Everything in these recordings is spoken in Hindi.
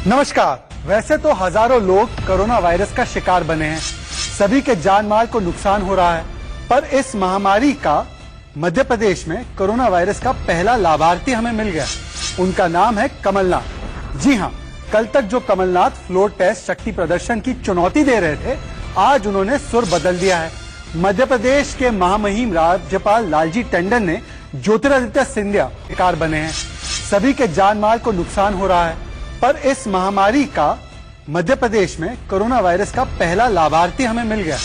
नमस्कार। वैसे तो हजारों लोग कोरोना वायरस का शिकार बने हैं, सभी के जान माल को नुकसान हो रहा है, पर इस महामारी का मध्य प्रदेश में कोरोना वायरस का पहला लाभार्थी हमें मिल गया। उनका नाम है कमलनाथ। जी हाँ, कल तक जो कमलनाथ फ्लोर टेस्ट शक्ति प्रदर्शन की चुनौती दे रहे थे, आज उन्होंने सुर बदल दिया है। मध्य प्रदेश के महामहिम राज्यपाल लालजी टंडन ने ज्योतिरादित्य सिंधिया शिकार बने हैं, सभी के जान माल को नुकसान हो रहा है, पर इस महामारी का मध्य प्रदेश में कोरोना वायरस का पहला लाभार्थी हमें मिल गया।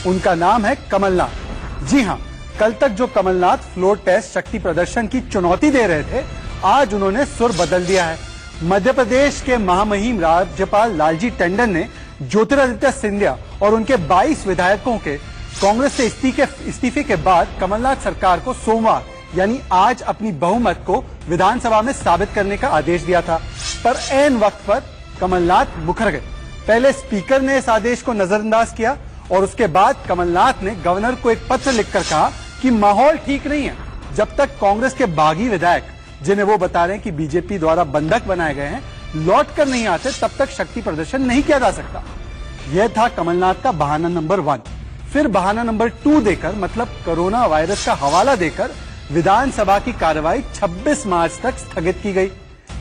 उनका नाम है कमलनाथ। जी हाँ, कल तक जो कमलनाथ फ्लोर टेस्ट शक्ति प्रदर्शन की चुनौती दे रहे थे, आज उन्होंने सुर बदल दिया है। मध्य प्रदेश के महामहिम राज्यपाल लालजी टंडन ने ज्योतिरादित्य सिंधिया और उनके 22 विधायकों के कांग्रेस से इस्तीफे के बाद कमलनाथ सरकार को सोमवार यानी आज अपनी बहुमत को विधानसभा में साबित करने का आदेश दिया था, पर ऐन वक्त पर कमलनाथ मुकर गए। पहले स्पीकर ने इस आदेश को नजरअंदाज किया और उसके बाद कमलनाथ ने गवर्नर को एक पत्र लिखकर कहा कि माहौल ठीक नहीं है। जब तक कांग्रेस के बागी विधायक, जिन्हें वो बता रहे हैं कि बीजेपी द्वारा बंधक बनाए गए हैं, लौट कर नहीं आते, तब तक शक्ति प्रदर्शन नहीं किया जा सकता। यह था कमलनाथ का बहाना नंबर 1। फिर बहाना नंबर 2 देकर, मतलब कोरोना वायरस का हवाला देकर विधानसभा की कार्रवाई 26 मार्च तक स्थगित की गई।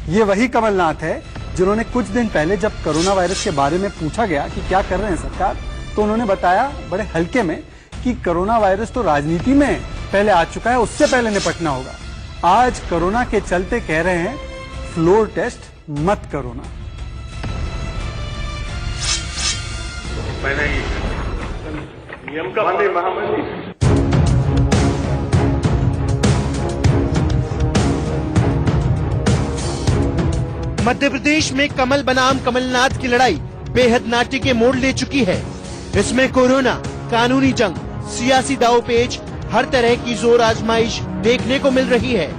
ये वही कमलनाथ है जिन्होंने कुछ दिन पहले जब कोरोना वायरस के बारे में पूछा गया कि क्या कर रहे हैं सरकार, तो उन्होंने बताया बड़े हल्के में कि कोरोना वायरस तो राजनीति में पहले आ चुका है, उससे पहले निपटना होगा। आज कोरोना के चलते कह रहे हैं फ्लोर टेस्ट मत करो ना। नियम का महामंत्री मध्य प्रदेश में कमल बनाम कमलनाथ की लड़ाई बेहद नाट्य के मोड़ ले चुकी है। इसमें कोरोना, कानूनी जंग, सियासी दांवपेच, हर तरह की जोर आजमाइश देखने को मिल रही है।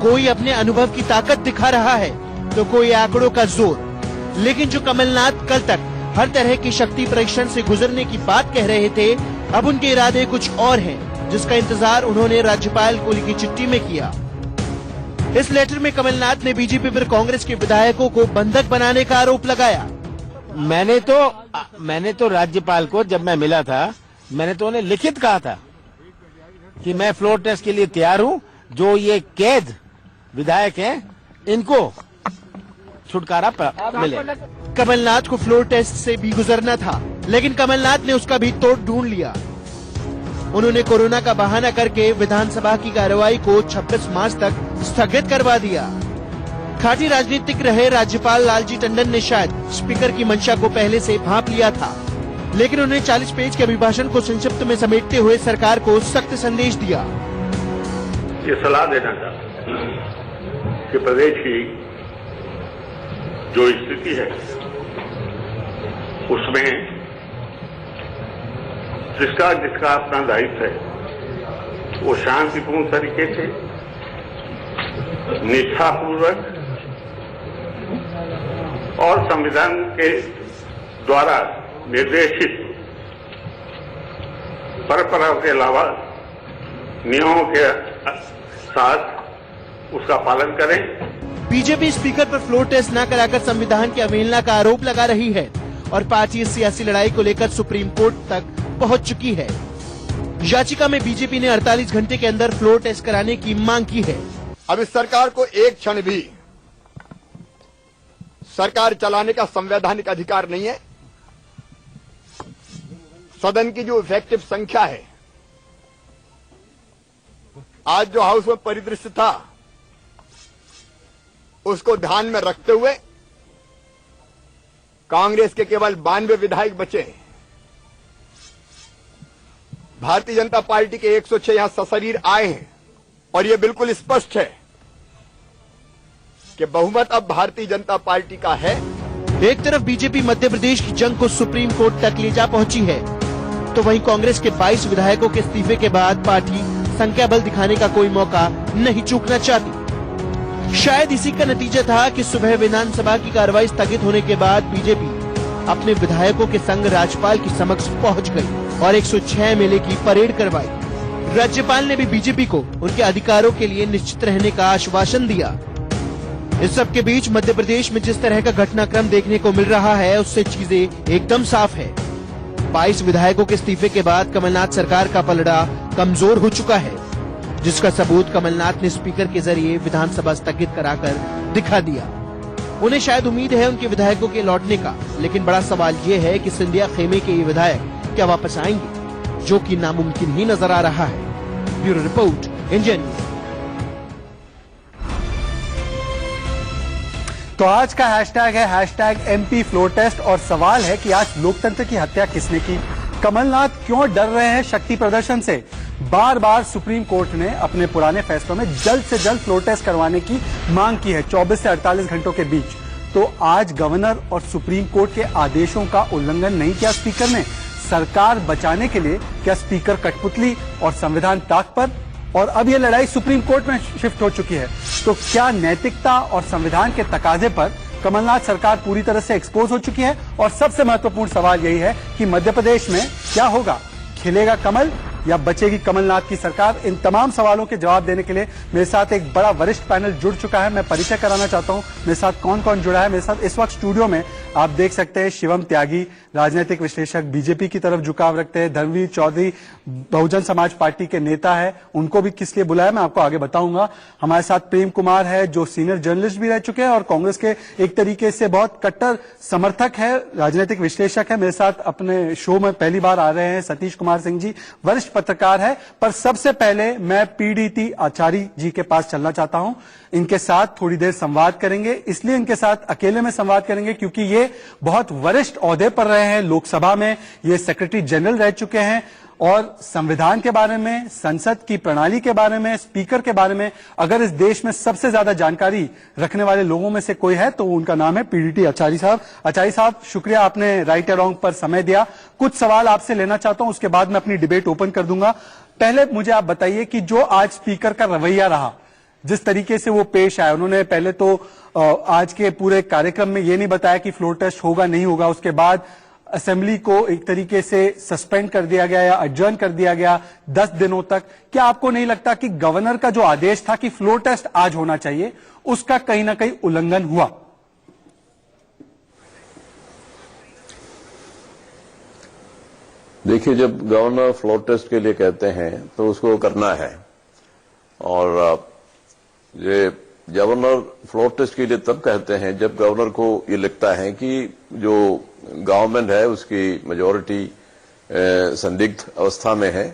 कोई अपने अनुभव की ताकत दिखा रहा है तो कोई आंकड़ों का जोर। लेकिन जो कमलनाथ कल तक हर तरह की शक्ति परीक्षण से गुजरने की बात कह रहे थे, अब उनके इरादे कुछ और हैं, जिसका इंतजार उन्होंने राज्यपाल को लिखी चिट्ठी में किया। इस लेटर में कमलनाथ ने बीजेपी पर कांग्रेस के विधायकों को बंधक बनाने का आरोप लगाया। मैंने तो राज्यपाल को जब मैं मिला था, मैंने तो उन्हें लिखित कहा था कि मैं फ्लोर टेस्ट के लिए तैयार हूं। जो ये कैद विधायक हैं, इनको छुटकारा मिले। कमलनाथ को फ्लोर टेस्ट से भी गुजरना था, लेकिन कमलनाथ ने उसका भी तोड़ ढूंढ लिया। उन्होंने कोरोना का बहाना करके विधानसभा की कार्रवाई को 26 मार्च तक स्थगित करवा दिया। खाटी राजनीतिक रहे राज्यपाल लालजी टंडन ने शायद स्पीकर की मंशा को पहले से भांप लिया था, लेकिन उन्हें 40 पेज के अभिभाषण को संक्षिप्त में समेटते हुए सरकार को सख्त संदेश दिया। ये सलाह देना चाहता हूं कि प्रदेश की जो स्थिति है उसमें जिसका अपना दायित्व है वो शांतिपूर्ण तरीके से, निष्ठापूर्वक और संविधान के द्वारा निर्देशित परंपराओं के अलावा नियमों के साथ उसका पालन करें। बीजेपी स्पीकर पर फ्लोर टेस्ट न कराकर संविधान की अवहेलना का आरोप लगा रही है और पार्टी इस सियासी लड़ाई को लेकर सुप्रीम कोर्ट तक पहुंच चुकी है। याचिका में बीजेपी ने 48 घंटे के अंदर फ्लोर टेस्ट कराने की मांग की है। अब इस सरकार को एक क्षण भी सरकार चलाने का संवैधानिक अधिकार नहीं है। सदन की जो इफेक्टिव संख्या है, आज जो हाउस में परिदृश्य था, उसको ध्यान में रखते हुए कांग्रेस के केवल 92 विधायक बचे हैं। भारतीय जनता पार्टी के 106 यहां सशरीर आए हैं और यह बिल्कुल स्पष्ट है कि बहुमत अब भारतीय जनता पार्टी का है। एक तरफ बीजेपी मध्य प्रदेश की जंग को सुप्रीम कोर्ट तक ले जा पहुंची है, तो वहीं कांग्रेस के 22 विधायकों के इस्तीफे के बाद पार्टी संख्या बल दिखाने का कोई मौका नहीं चूकना चाहती। शायद इसी का नतीजा था कि सुबह विधानसभा की कार्रवाई स्थगित होने के बाद बीजेपी अपने विधायकों के संग राज्यपाल की समक्ष पहुंच गई और 106 मेले की परेड करवाई। राज्यपाल ने भी बीजेपी को उनके अधिकारों के लिए निश्चित रहने का आश्वासन दिया। इस सब के बीच मध्य प्रदेश में जिस तरह का घटनाक्रम देखने को मिल रहा है उससे चीजें एकदम साफ है। 22 विधायकों के इस्तीफे के बाद कमलनाथ सरकार का पलड़ा कमजोर हो चुका है, जिसका सबूत कमलनाथ ने स्पीकर के जरिए विधानसभा स्थगित कराकर दिखा दिया। उन्हें शायद उम्मीद है उनके विधायकों के लौटने का, लेकिन बड़ा सवाल ये है कि सिंधिया खेमे के ये विधायक क्या वापस आएंगे, जो कि नामुमकिन ही नजर आ रहा है। Bureau report, India news. तो आज का हैशटैग है हैशटैग MP फ्लोर टेस्ट और सवाल है कि आज लोकतंत्र की हत्या किसने की। कमलनाथ क्यों डर रहे हैं शक्ति प्रदर्शन से। बार बार सुप्रीम कोर्ट ने अपने पुराने फैसलों में जल्द से जल्द फ्लोर टेस्ट करवाने की मांग की है 24 से 48 घंटों के बीच। तो आज गवर्नर और सुप्रीम कोर्ट के आदेशों का उल्लंघन नहीं किया स्पीकर ने। सरकार बचाने के लिए क्या स्पीकर कठपुतली और संविधान ताक पर, और अब यह लड़ाई सुप्रीम कोर्ट में शिफ्ट हो चुकी है। तो क्या नैतिकता और संविधान के तकाजे पर कमलनाथ सरकार पूरी तरह से एक्सपोज हो चुकी है। और सबसे महत्वपूर्ण सवाल यही है कि मध्य प्रदेश में क्या होगा, खिलेगा कमल या बचेगी कमलनाथ की सरकार। इन तमाम सवालों के जवाब देने के लिए मेरे साथ एक बड़ा वरिष्ठ पैनल जुड़ चुका है। मैं परिचय कराना चाहता हूं मेरे साथ कौन कौन जुड़ा है। मेरे साथ इस वक्त स्टूडियो में आप देख सकते हैं शिवम त्यागी, राजनीतिक विश्लेषक, बीजेपी की तरफ झुकाव रखते हैं। धर्मवीर चौधरी बहुजन समाज पार्टी के नेता है, उनको भी किस लिए बुलाया मैं आपको आगे बताऊंगा। हमारे साथ प्रेम कुमार है जो सीनियर जर्नलिस्ट भी रह चुके हैं और कांग्रेस के एक तरीके से बहुत कट्टर समर्थक है, राजनीतिक विश्लेषक है। मेरे साथ अपने शो में पहली बार आ रहे हैं सतीश कुमार सिंह जी, वरिष्ठ पत्रकार है। पर सबसे पहले मैं PDT आचार्य जी के पास चलना चाहता हूं। इनके साथ थोड़ी देर संवाद करेंगे, इसलिए इनके साथ अकेले में संवाद करेंगे क्योंकि ये बहुत वरिष्ठ ओहदे पर रहे हैं लोकसभा में, ये सेक्रेटरी जनरल रह चुके हैं और संविधान के बारे में, संसद की प्रणाली के बारे में, स्पीकर के बारे में अगर इस देश में सबसे ज्यादा जानकारी रखने वाले लोगों में से कोई है तो उनका नाम है PDT आचार्य साहब। आचार्य साहब, शुक्रिया आपने राइट या रॉन्ग पर समय दिया। कुछ सवाल आपसे लेना चाहता हूं, उसके बाद मैं अपनी डिबेट ओपन कर दूंगा। पहले मुझे आप बताइए कि जो आज स्पीकर का रवैया रहा, जिस तरीके से वो पेश आए, उन्होंने पहले तो आज के पूरे कार्यक्रम में ये नहीं बताया कि फ्लोर टेस्ट होगा नहीं होगा, उसके बाद असेंबली को एक तरीके से सस्पेंड कर दिया गया या अडजर्न कर दिया गया 10 दिनों तक। क्या आपको नहीं लगता कि गवर्नर का जो आदेश था कि फ्लोर टेस्ट आज होना चाहिए, उसका कहीं ना कहीं उल्लंघन हुआ? देखिए, जब गवर्नर फ्लोर टेस्ट के लिए कहते हैं तो उसको करना है, और ये गवर्नर फ्लोर टेस्ट के लिए तब कहते हैं जब गवर्नर को ये लगता है कि जो गवर्नमेंट है उसकी मेजॉरिटी संदिग्ध अवस्था में है।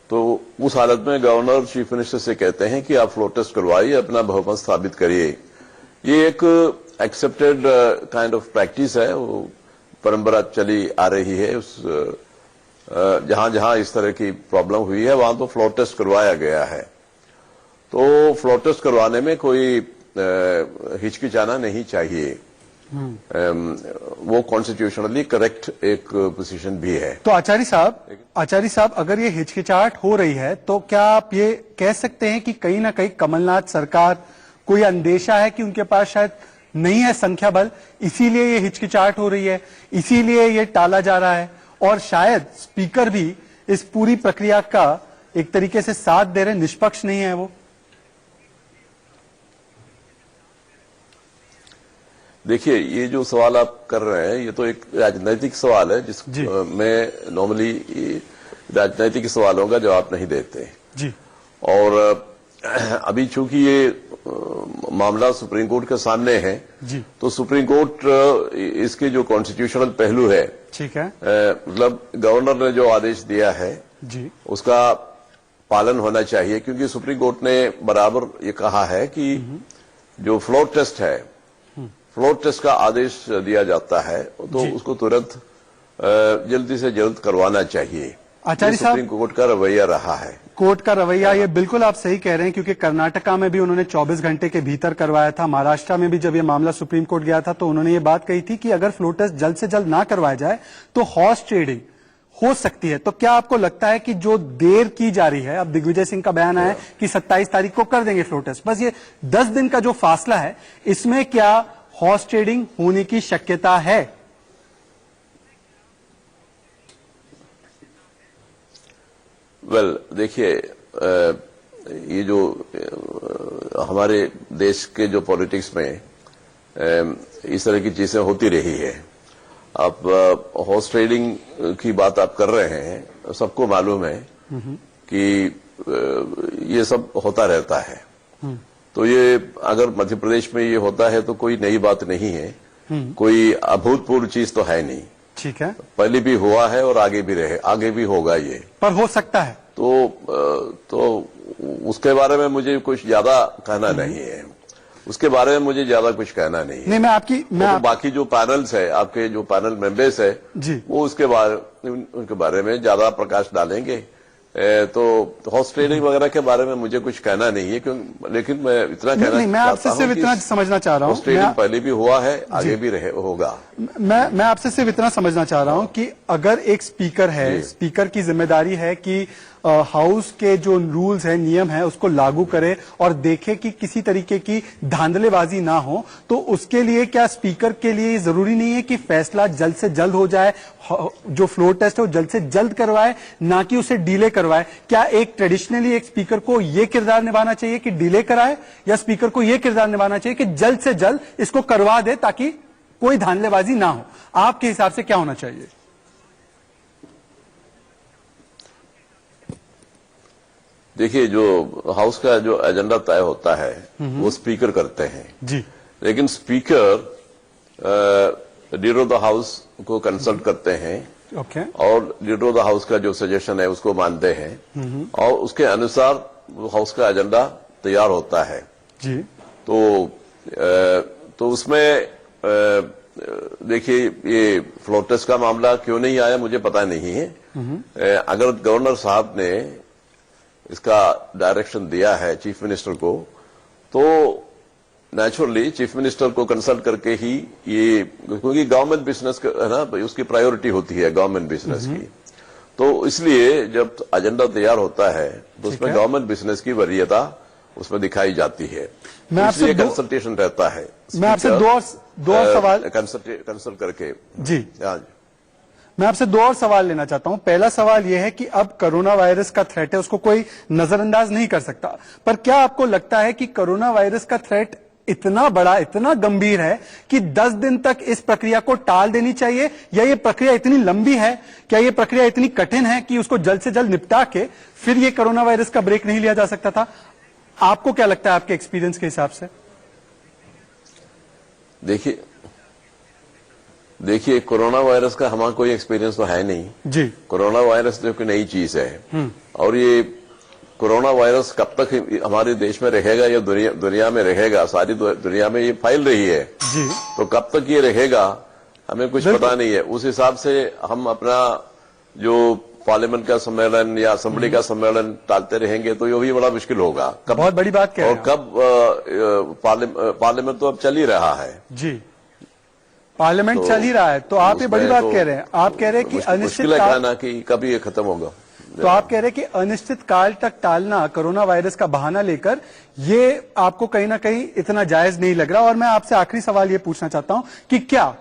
तो उस हालत में गवर्नर चीफ मिनिस्टर से कहते हैं कि आप फ्लोर टेस्ट करवाइए, अपना बहुमत स्थापित करिए। ये एक एक्सेप्टेड काइंड ऑफ प्रैक्टिस है, वो परंपरा चली आ रही है। उस जहां जहां इस तरह की प्रॉब्लम हुई है वहां तो फ्लोर टेस्ट करवाया गया है। तो फ्लोर टेस्ट करवाने में कोई हिचकिचाना नहीं चाहिए। वो कॉन्स्टिट्यूशनली करेक्ट एक पोजीशन भी है। तो आचार्य साहब, अगर ये हिचकिचाहट हो रही है तो क्या आप ये कह सकते हैं कि कहीं ना कहीं कमलनाथ सरकार कोई अंदेशा है कि उनके पास शायद नहीं है संख्या बल, इसीलिए ये हिचकिचाहट हो रही है, इसीलिए ये टाला जा रहा है, और शायद स्पीकर भी इस पूरी प्रक्रिया का एक तरीके से साथ दे रहे, निष्पक्ष नहीं है वो? देखिए, ये जो सवाल आप कर रहे हैं ये तो एक राजनैतिक सवाल है जिसमें नॉर्मली राजनैतिक सवालों का जवाब नहीं देते जी। और अभी चूंकि ये मामला सुप्रीम कोर्ट के सामने है जी, तो सुप्रीम कोर्ट इसके जो कॉन्स्टिट्यूशनल पहलू है, ठीक है, मतलब गवर्नर ने जो आदेश दिया है जी, उसका पालन होना चाहिए। क्योंकि सुप्रीम कोर्ट ने बराबर ये कहा है कि जो फ्लोर टेस्ट है, फ्लोर टेस्ट का आदेश दिया जाता है तो उसको तुरंत जल्दी से जल्द करवाना चाहिए। आचार्य साहब, सुप्रीम कोर्ट का रवैया रहा है। कोर्ट का रवैया, ये बिल्कुल आप सही कह रहे हैं, क्योंकि कर्नाटका में भी उन्होंने 24 घंटे के भीतर करवाया था। महाराष्ट्र में भी जब ये मामला सुप्रीम कोर्ट गया था तो उन्होंने ये बात कही थी कि अगर फ्लोर टेस्ट जल्द से जल्द ना करवाया जाए तो हॉर्स ट्रेडिंग हो सकती है। तो क्या आपको लगता है कि जो देर की जा रही है, अब दिग्विजय सिंह का बयान आया कि 27 तारीख को कर देंगे फ्लोर टेस्ट, बस ये 10 दिन का जो फासला है, इसमें क्या हॉर्स ट्रेडिंग होने की शक्यता है? देखिए, ये जो हमारे देश के जो पॉलिटिक्स में इस तरह की चीजें होती रही है। आप हॉर्स ट्रेडिंग की बात आप कर रहे हैं, सबको मालूम है कि ये सब होता रहता है। तो ये अगर मध्य प्रदेश में ये होता है तो कोई नई बात नहीं है, कोई अभूतपूर्व चीज तो है नहीं। ठीक है, पहले भी हुआ है और आगे भी होगा ये, पर हो सकता है तो उसके बारे में मुझे कुछ ज्यादा कहना नहीं है। उसके बारे में मुझे ज्यादा कुछ कहना नहीं है। नहीं, मैं बाकी जो पैनल्स है, आपके जो पैनल मेंबर्स है जी, वो उनके बारे में ज्यादा प्रकाश डालेंगे। तो हॉर्स ट्रेडिंग वगैरह के बारे में मुझे कुछ कहना नहीं है, लेकिन मैं इतना कहना नहीं, मैं आपसे सिर्फ इतना समझना चाह रहा हूँ, हॉर्स ट्रेडिंग पहले भी हुआ है, आगे भी होगा। मैं आपसे सिर्फ इतना समझना चाह रहा हूँ कि अगर एक स्पीकर है, स्पीकर की जिम्मेदारी है कि हाउस के जो रूल्स है, नियम है, उसको लागू करे और देखे कि किसी तरीके की धांधलेबाजी ना हो, तो उसके लिए क्या स्पीकर के लिए जरूरी नहीं है कि फैसला जल्द से जल्द हो जाए, जो फ्लोर टेस्ट है वो जल्द से जल्द करवाए, ना कि उसे डिले करवाए? क्या एक ट्रेडिशनली एक स्पीकर को यह किरदार निभाना चाहिए कि डिले कराए, या स्पीकर को यह किरदार निभाना चाहिए कि जल्द से जल्द इसको करवा दे ताकि कोई धांधलेबाजी ना हो? आपके हिसाब से क्या होना चाहिए? देखिए, जो हाउस का जो एजेंडा तय होता है वो स्पीकर करते हैं जी, लेकिन speaker leader of the house को कंसल्ट करते हैं। ओके, और लीडर ऑफ द हाउस का जो सजेशन है उसको मानते हैं और उसके अनुसार हाउस का एजेंडा तैयार होता है जी। तो उसमें देखिए, ये फ्लोर टेस्ट का मामला क्यों नहीं आया मुझे पता नहीं है। अगर गवर्नर साहब ने इसका डायरेक्शन दिया है चीफ मिनिस्टर को, तो नेचुरली चीफ मिनिस्टर को कंसल्ट करके ही ये, क्योंकि गवर्नमेंट बिजनेस है ना, उसकी प्रायोरिटी होती है गवर्नमेंट बिजनेस की, तो इसलिए जब एजेंडा तैयार होता है तो उसमें गवर्नमेंट बिजनेस की वरीयता उसमें दिखाई जाती है। मैं आपसे कंसल्टेशन रहता है। मैं आपसे दो और सवाल कंसल्ट करके जी, मैं आपसे दो और सवाल लेना चाहता हूं। पहला सवाल यह है कि अब कोरोना वायरस का थ्रेट है, उसको कोई नजरअंदाज नहीं कर सकता, पर क्या आपको लगता है कि कोरोना वायरस का थ्रेट इतना बड़ा, इतना गंभीर है कि 10 दिन तक इस प्रक्रिया को टाल देनी चाहिए, या ये प्रक्रिया इतनी लंबी है, क्या ये प्रक्रिया इतनी कठिन है कि उसको जल्द से जल्द निपटा के फिर ये कोरोना वायरस का ब्रेक नहीं लिया जा सकता था? आपको क्या लगता है, आपके एक्सपीरियंस के हिसाब से? देखिए, कोरोना वायरस का हमारा कोई एक्सपीरियंस तो है नहीं जी। कोरोना वायरस जो कि नई चीज है, और ये कोरोना वायरस कब तक हमारे देश में रहेगा या दुनिया में रहेगा, सारी दुनिया में ये फैल रही है जी, तो कब तक ये रहेगा हमें कुछ पता नहीं है। उस हिसाब से हम अपना जो पार्लियामेंट का सम्मेलन या असेंबली का सम्मेलन टालते रहेंगे तो ये भी बड़ा मुश्किल होगा। बहुत बड़ी बात कह रहे हैं। और कब पार्लियामेंट तो अब चल ही रहा है जी, पार्लियामेंट चल ही रहा है, तो आप ये बड़ी बात कह रहे हैं। आप कह रहे हैं कि अनिश्चित कहना कि कभी ये खत्म होगा, तो आप कह रहे हैं कि अनिश्चित काल तक टालना कोरोना वायरस का बहाना लेकर, ये आपको कहीं ना कहीं इतना जायज नहीं लग रहा। और मैं आपसे आखिरी सवाल ये पूछना चाहता हूं कि क्या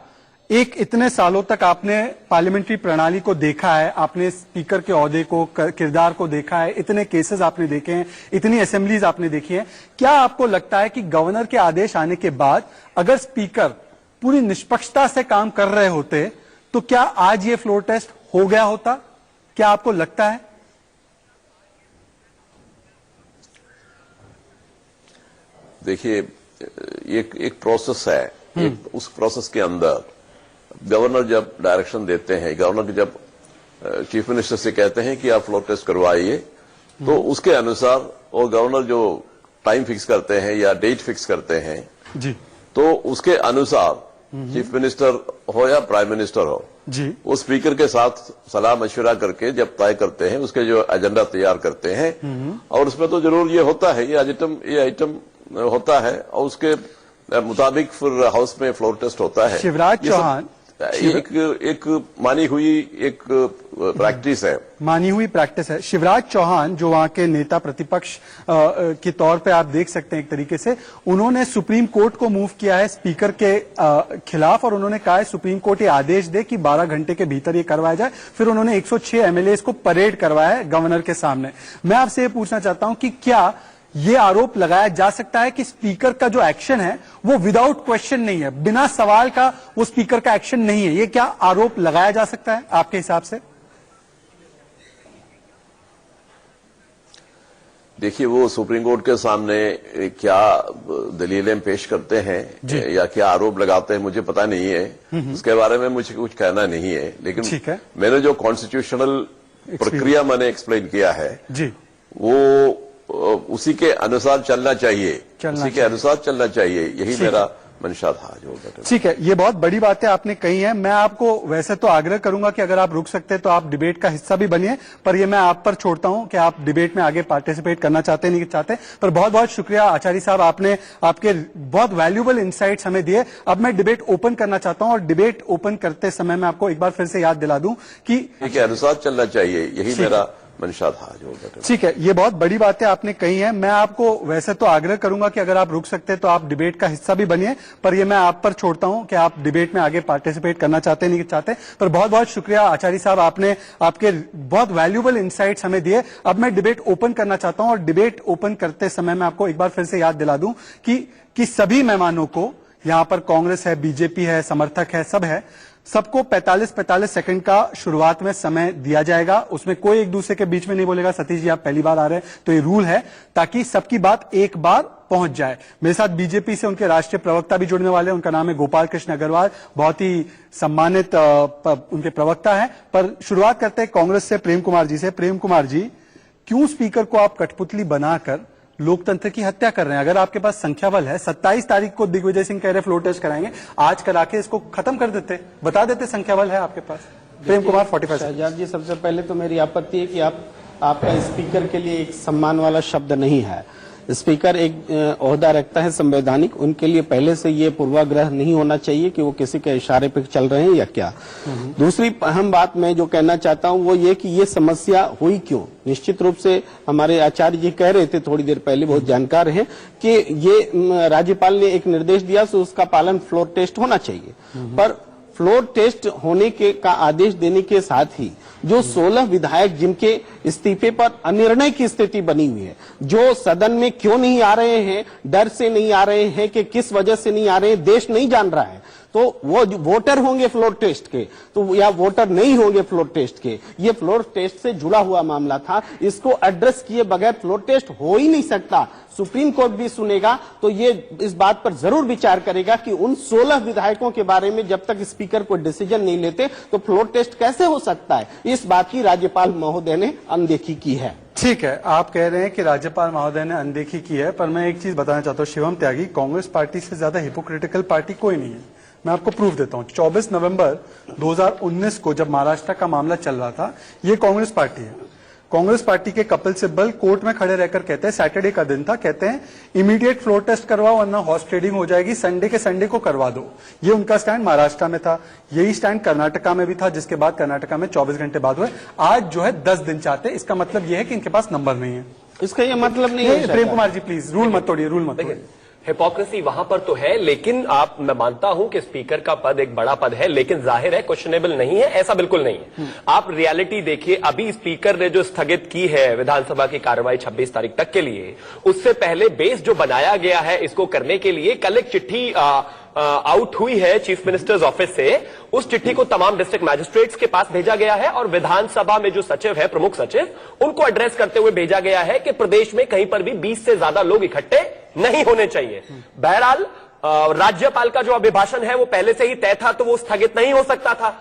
एक इतने सालों तक आपने पार्लियामेंट्री प्रणाली को देखा है, आपने स्पीकर के ओहदे को, किरदार को देखा है, इतने केसेस आपने देखे हैं, इतनी असेंबलीज आपने देखी है, क्या आपको लगता है कि गवर्नर के आदेश आने के बाद अगर स्पीकर पूरी निष्पक्षता से काम कर रहे होते तो क्या आज ये फ्लोर टेस्ट हो गया होता? क्या आपको लगता है? देखिए, एक प्रोसेस है, उस प्रोसेस के अंदर गवर्नर जब डायरेक्शन देते हैं, गवर्नर जब चीफ मिनिस्टर से कहते हैं कि आप फ्लोर टेस्ट करवाइए, तो उसके अनुसार, और गवर्नर जो टाइम फिक्स करते हैं या डेट फिक्स करते हैं जी, तो उसके अनुसार चीफ मिनिस्टर हो या प्राइम मिनिस्टर हो जी, वो स्पीकर के साथ सलाह मशवरा करके जब तय करते हैं, उसके जो एजेंडा तैयार करते हैं, और उसमें तो जरूर ये होता है, ये आइटम होता है, और उसके मुताबिक फिर हाउस में फ्लोर टेस्ट होता है। शिवराज चौहान, एक मानी हुई एक प्रैक्टिस है, मानी हुई प्रैक्टिस है। शिवराज चौहान जो वहां के नेता प्रतिपक्ष के तौर पे आप देख सकते हैं, एक तरीके से उन्होंने सुप्रीम कोर्ट को मूव किया है स्पीकर के खिलाफ, और उन्होंने कहा है सुप्रीम कोर्ट ये आदेश दे कि 12 घंटे के भीतर ये करवाया जाए। फिर उन्होंने 106 एमएलए को परेड करवाया है गवर्नर के सामने। मैं आपसे ये पूछना चाहता हूं कि क्या ये आरोप लगाया जा सकता है कि स्पीकर का जो एक्शन है वो विदाउट क्वेश्चन नहीं है, बिना सवाल का वो स्पीकर का एक्शन नहीं है? ये क्या आरोप लगाया जा सकता है आपके हिसाब से? देखिए, वो सुप्रीम कोर्ट के सामने क्या दलीलें पेश करते हैं या क्या आरोप लगाते हैं मुझे पता नहीं है, उसके बारे में मुझे कुछ कहना नहीं है। लेकिन मैंने जो कॉन्स्टिट्यूशनल प्रक्रिया मैंने एक्सप्लेन किया है जी, वो उसी के अनुसार चलना चाहिए, उसी के अनुसार चलना चाहिए, यही मेरा मंशा था जो। ठीक है, ये बहुत बड़ी बातें आपने कही है। मैं आपको वैसे तो आग्रह करूंगा कि अगर आप रुक सकते हैं तो आप डिबेट का हिस्सा भी बनिए, पर ये मैं आप पर छोड़ता हूं कि आप डिबेट में आगे पार्टिसिपेट करना चाहते हैं नहीं चाहते। पर बहुत बहुत शुक्रिया आचार्य साहब, आपने आपके बहुत वैल्यूएबल इनसाइट्स हमें दिए। अब मैं डिबेट ओपन करना चाहता हूं, और डिबेट ओपन करते समय मैं आपको एक बार फिर से याद दिला दूं कि के अनुसार चलना चाहिए, यही मेरा मंशा था जो। ठीक है, ये बहुत बड़ी बातें आपने कही हैं। मैं आपको वैसे तो आग्रह करूंगा कि अगर आप रुक सकते हैं तो आप डिबेट का हिस्सा भी बनिए, पर ये मैं आप पर छोड़ता हूं कि आप डिबेट में आगे पार्टिसिपेट करना चाहते हैं नहीं चाहते। पर बहुत बहुत शुक्रिया आचार्य साहब, आपने आपके बहुत वैल्यूएबल इनसाइट्स हमें दिए। अब मैं डिबेट ओपन करना चाहता हूं, और डिबेट ओपन करते समय मैं आपको एक बार फिर से याद दिला दूं कि सभी मेहमानों को, यहां पर कांग्रेस है, बीजेपी है, समर्थक है, सब है, सबको 45-45 सेकंड का शुरुआत में समय दिया जाएगा। उसमें कोई एक दूसरे के बीच में नहीं बोलेगा। सतीश जी, आप पहली बार आ रहे हैं तो ये रूल है, ताकि सबकी बात एक बार पहुंच जाए। मेरे साथ बीजेपी से उनके राष्ट्रीय प्रवक्ता भी जुड़ने वाले हैं, उनका नाम है गोपाल कृष्ण अग्रवाल, बहुत ही सम्मानित उनके प्रवक्ता है। पर शुरुआत करते हैं कांग्रेस से प्रेम कुमार जी से। प्रेम कुमार जी, क्यों स्पीकर को आप कठपुतली बनाकर लोकतंत्र की हत्या कर रहे हैं? अगर आपके पास संख्या बल है, 27 तारीख को दिग्विजय सिंह कह रहे फ्लोर टेस्ट कराएंगे, आज करा के इसको खत्म कर देते, बता देते, संख्या बल है आपके पास। प्रेम कुमार 45। शहजाद जी, सबसे पहले तो मेरी आपत्ति है कि आपका स्पीकर के लिए एक सम्मान वाला शब्द नहीं है। स्पीकर एक ओहदा रखता है संवैधानिक, उनके लिए पहले से ये पूर्वाग्रह नहीं होना चाहिए कि वो किसी के इशारे पे चल रहे हैं या क्या। दूसरी अहम बात मैं जो कहना चाहता हूं वो ये कि ये समस्या हुई क्यों। निश्चित रूप से हमारे आचार्य जी कह रहे थे थोड़ी देर पहले, बहुत जानकार हैं, कि ये राज्यपाल ने एक निर्देश दिया तो उसका पालन फ्लोर टेस्ट होना चाहिए। पर फ्लोर टेस्ट होने के का आदेश देने के साथ ही जो 16 विधायक जिनके इस्तीफे पर अनिर्णय की स्थिति बनी हुई है, जो सदन में क्यों नहीं आ रहे हैं, डर से नहीं आ रहे हैं कि किस वजह से नहीं आ रहे हैं, देश नहीं जान रहा है, तो वो वोटर होंगे फ्लोर टेस्ट के तो या वोटर नहीं होंगे फ्लोर टेस्ट के। ये फ्लोर टेस्ट से जुड़ा हुआ मामला था, इसको एड्रेस किए बगैर फ्लोर टेस्ट हो ही नहीं सकता। सुप्रीम कोर्ट भी सुनेगा तो ये इस बात पर जरूर विचार करेगा कि उन 16 विधायकों के बारे में जब तक स्पीकर कोई डिसीजन नहीं लेते तो फ्लोर टेस्ट कैसे हो सकता है। इस बात की राज्यपाल महोदय ने अनदेखी की है। ठीक है, आप कह रहे हैं कि राज्यपाल महोदय ने अनदेखी की है, पर मैं एक चीज बताना चाहता हूँ शिवम त्यागी, कांग्रेस पार्टी से ज्यादा हिपोक्रिटिकल पार्टी कोई नहीं है। मैं आपको प्रूफ देता हूं। 24 नवंबर 2019 को जब महाराष्ट्र का मामला चल रहा था, ये कांग्रेस पार्टी है, कांग्रेस पार्टी के कपिल सिब्बल कोर्ट में खड़े रहकर कहते हैं, सैटरडे का दिन था, कहते हैं इमीडिएट फ्लोर टेस्ट करवाओ वरना हॉर्स ट्रेडिंग हो जाएगी, संडे के संडे को करवा दो। ये उनका स्टैंड महाराष्ट्र में था, यही स्टैंड कर्नाटका में भी था, जिसके बाद कर्नाटका में 24 घंटे बाद हुए। आज जो है 10 दिन चाहते, इसका मतलब यह है कि इनके पास नंबर नहीं है। इसका ये मतलब नहीं है। प्रेम कुमार जी प्लीज रूल मत तोड़िए, रूल मत तोड़िए। हिपोक्रेसी वहां पर तो है, लेकिन मैं मानता हूं कि स्पीकर का पद एक बड़ा पद है, लेकिन जाहिर है क्वेश्चनेबल नहीं है, ऐसा बिल्कुल नहीं है। आप रियलिटी देखिए, अभी स्पीकर ने जो स्थगित की है विधानसभा की कार्रवाई 26 तारीख तक के लिए, उससे पहले बेस जो बनाया गया है इसको करने के लिए, कल एक चिट्ठी आउट हुई है चीफ मिनिस्टर्स ऑफिस से, उस चिट्ठी को तमाम डिस्ट्रिक्ट मैजिस्ट्रेट्स के पास भेजा गया है और विधानसभा में जो सचिव है, प्रमुख सचिव, उनको एड्रेस करते हुए भेजा गया है कि प्रदेश में कहीं पर भी 20 से ज्यादा लोग इकट्ठे नहीं होने चाहिए। बहरहाल राज्यपाल का जो अभिभाषण है वो पहले से ही तय था, तो वो स्थगित नहीं हो सकता था।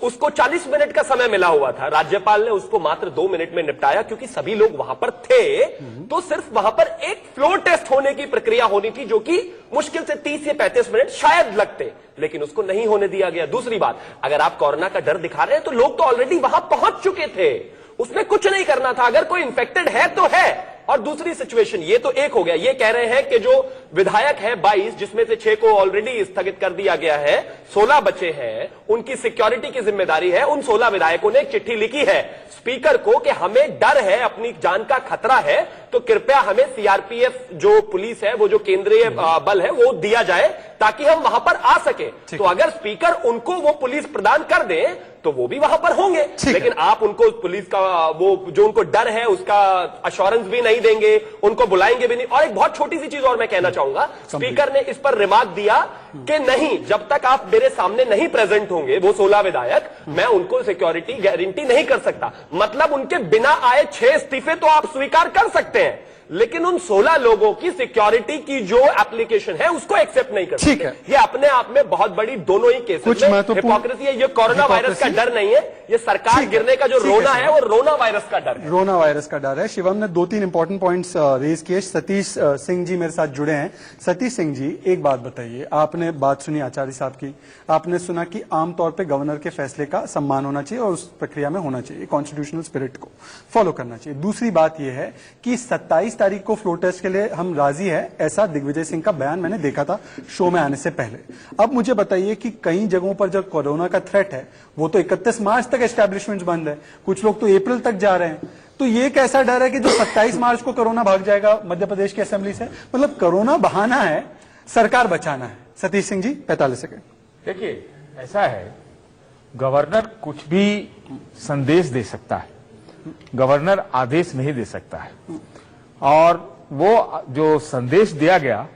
उसको 40 मिनट का समय मिला हुआ था, राज्यपाल ने उसको मात्र 2 मिनट में निपटाया, क्योंकि सभी लोग वहां पर थे। तो सिर्फ वहां पर एक फ्लोर टेस्ट होने की प्रक्रिया होनी थी, जो कि मुश्किल से 30 से 35 मिनट शायद लगते, लेकिन उसको नहीं होने दिया गया। दूसरी बात, अगर आप कोरोना का डर दिखा रहे हैं तो लोग तो ऑलरेडी वहां पहुंच चुके थे, उसमें कुछ नहीं करना था। अगर कोई इंफेक्टेड है तो है, और दूसरी सिचुएशन, ये तो एक हो गया, ये कह रहे हैं कि जो विधायक है 22, जिसमें से 6 को ऑलरेडी स्थगित कर दिया गया है, 16 बचे हैं, उनकी सिक्योरिटी की जिम्मेदारी है। उन 16 विधायकों ने एक चिट्ठी लिखी है स्पीकर को कि हमें डर है, अपनी जान का खतरा है, तो कृपया हमें सीआरपीएफ जो पुलिस है, वो जो केंद्रीय बल है, वो दिया जाए ताकि हम वहां पर आ सके। तो अगर स्पीकर उनको वो पुलिस प्रदान कर दे तो वो भी वहां पर होंगे, लेकिन आप उनको पुलिस का वो जो उनको डर है उसका अश्योरेंस भी नहीं देंगे, उनको बुलाएंगे भी नहीं। और एक बहुत छोटी सी चीज और मैं कहना चाहूंगा, स्पीकर ने इस पर रिमार्क दिया कि नहीं, जब तक आप मेरे सामने नहीं प्रेजेंट होंगे वो 16 विधायक, मैं उनको सिक्योरिटी गारंटी नहीं कर सकता। मतलब उनके बिना आए 6 इस्तीफे तो आप स्वीकार कर सकते हैं, लेकिन उन 16 लोगों की सिक्योरिटी की जो एप्लीकेशन है उसको एक्सेप्ट नहीं कर सकते। ये अपने आप में बहुत बड़ी दोनों ही केसेस में हिपोक्रेसी है। ये कोरोना वायरस का डर नहीं है, ये सरकार गिरने का जो रोना है वो रोना वायरस का डर है। रोना वायरस का डर है। शिवम ने 2-3 इंपॉर्टेंट पॉइंट्स रेज किए। सतीश सिंह जी मेरे साथ जुड़े हैं। सतीश सिंह जी, एक बात बताइए, आपने बात सुनी आचार्य साहब की, आपने सुना कि आमतौर पर गवर्नर के फैसले का सम्मान होना चाहिए और उस प्रक्रिया में होना चाहिए, कॉन्स्टिट्यूशनल स्पिरिट को फॉलो करना चाहिए। दूसरी बात यह है कि 27 तारीख को फ्लोर टेस्ट के लिए हम राजी है, ऐसा दिग्विजय सिंह का बयान मैंने देखा था शो में आने से पहले। अब मुझे बताइए कि कई जगहों पर जो कोरोना का थ्रेट है वो तो 31 मार्च तक एस्टैब्लिशमेंट बंद है, कुछ लोग तो अप्रैल तक जा रहे हैं, तो ये कैसा डर है कि जो 27 मार्च को कोरोना भाग जाएगा मध्य प्रदेश की असेंबली से? मतलब कोरोना बहाना है, सरकार बचाना है। सतीश सिंह जी 45 सेकेंड। देखिए, ऐसा है, गवर्नर कुछ भी संदेश दे सकता है, गवर्नर आदेश नहीं दे सकता है। और वो जो संदेश दिया गया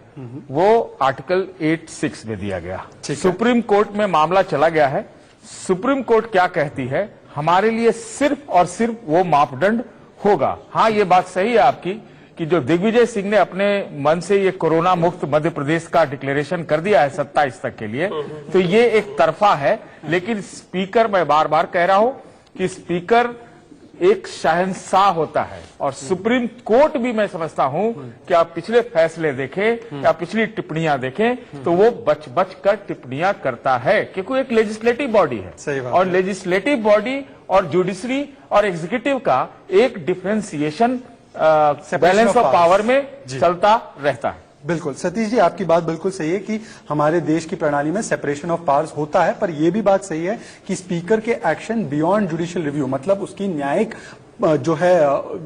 वो आर्टिकल 86 में दिया गया। सुप्रीम कोर्ट में मामला चला गया है। सुप्रीम कोर्ट क्या कहती है, हमारे लिए सिर्फ और सिर्फ वो मापदंड होगा। हाँ, ये बात सही है आपकी कि जो दिग्विजय सिंह ने अपने मन से ये कोरोना मुक्त मध्य प्रदेश का डिक्लेरेशन कर दिया है 27 तक के लिए, तो ये एक तरफा है। लेकिन स्पीकर, मैं बार बार कह रहा हूं कि स्पीकर एक शहंशाह होता है, और सुप्रीम कोर्ट भी मैं समझता हूं कि आप पिछले फैसले देखें या पिछली टिप्पणियां देखें तो वो बच बच कर टिप्पणियां करता है, क्योंकि एक लेजिस्लेटिव बॉडी है और लेजिस्लेटिव बॉडी और जुडिशरी और एग्जीक्यूटिव का एक डिफरेंशिएशन बैलेंस ऑफ पावर में चलता रहता है। बिल्कुल सतीश जी, आपकी बात बिल्कुल सही है कि हमारे देश की प्रणाली में सेपरेशन ऑफ पावर्स होता है, पर यह भी बात सही है कि स्पीकर के एक्शन बियॉन्ड जुडिशियल रिव्यू, मतलब उसकी न्यायिक जो है